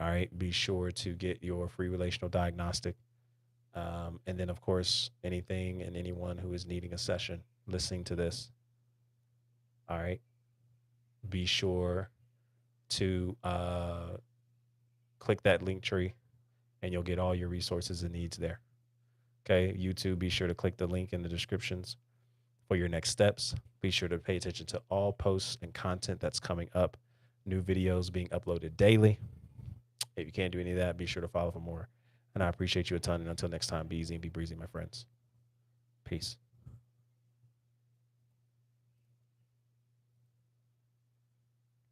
All right. Be sure to get your free relational diagnostic. And then, of course, anything and anyone who is needing a session listening to this, all right, be sure to click that link tree and you'll get all your resources and needs there. Okay, YouTube, be sure to click the link in the descriptions for your next steps. Be sure to pay attention to all posts and content that's coming up, new videos being uploaded daily. If you can't do any of that, be sure to follow for more. And I appreciate you a ton. And until next time, be easy and be breezy, my friends. Peace.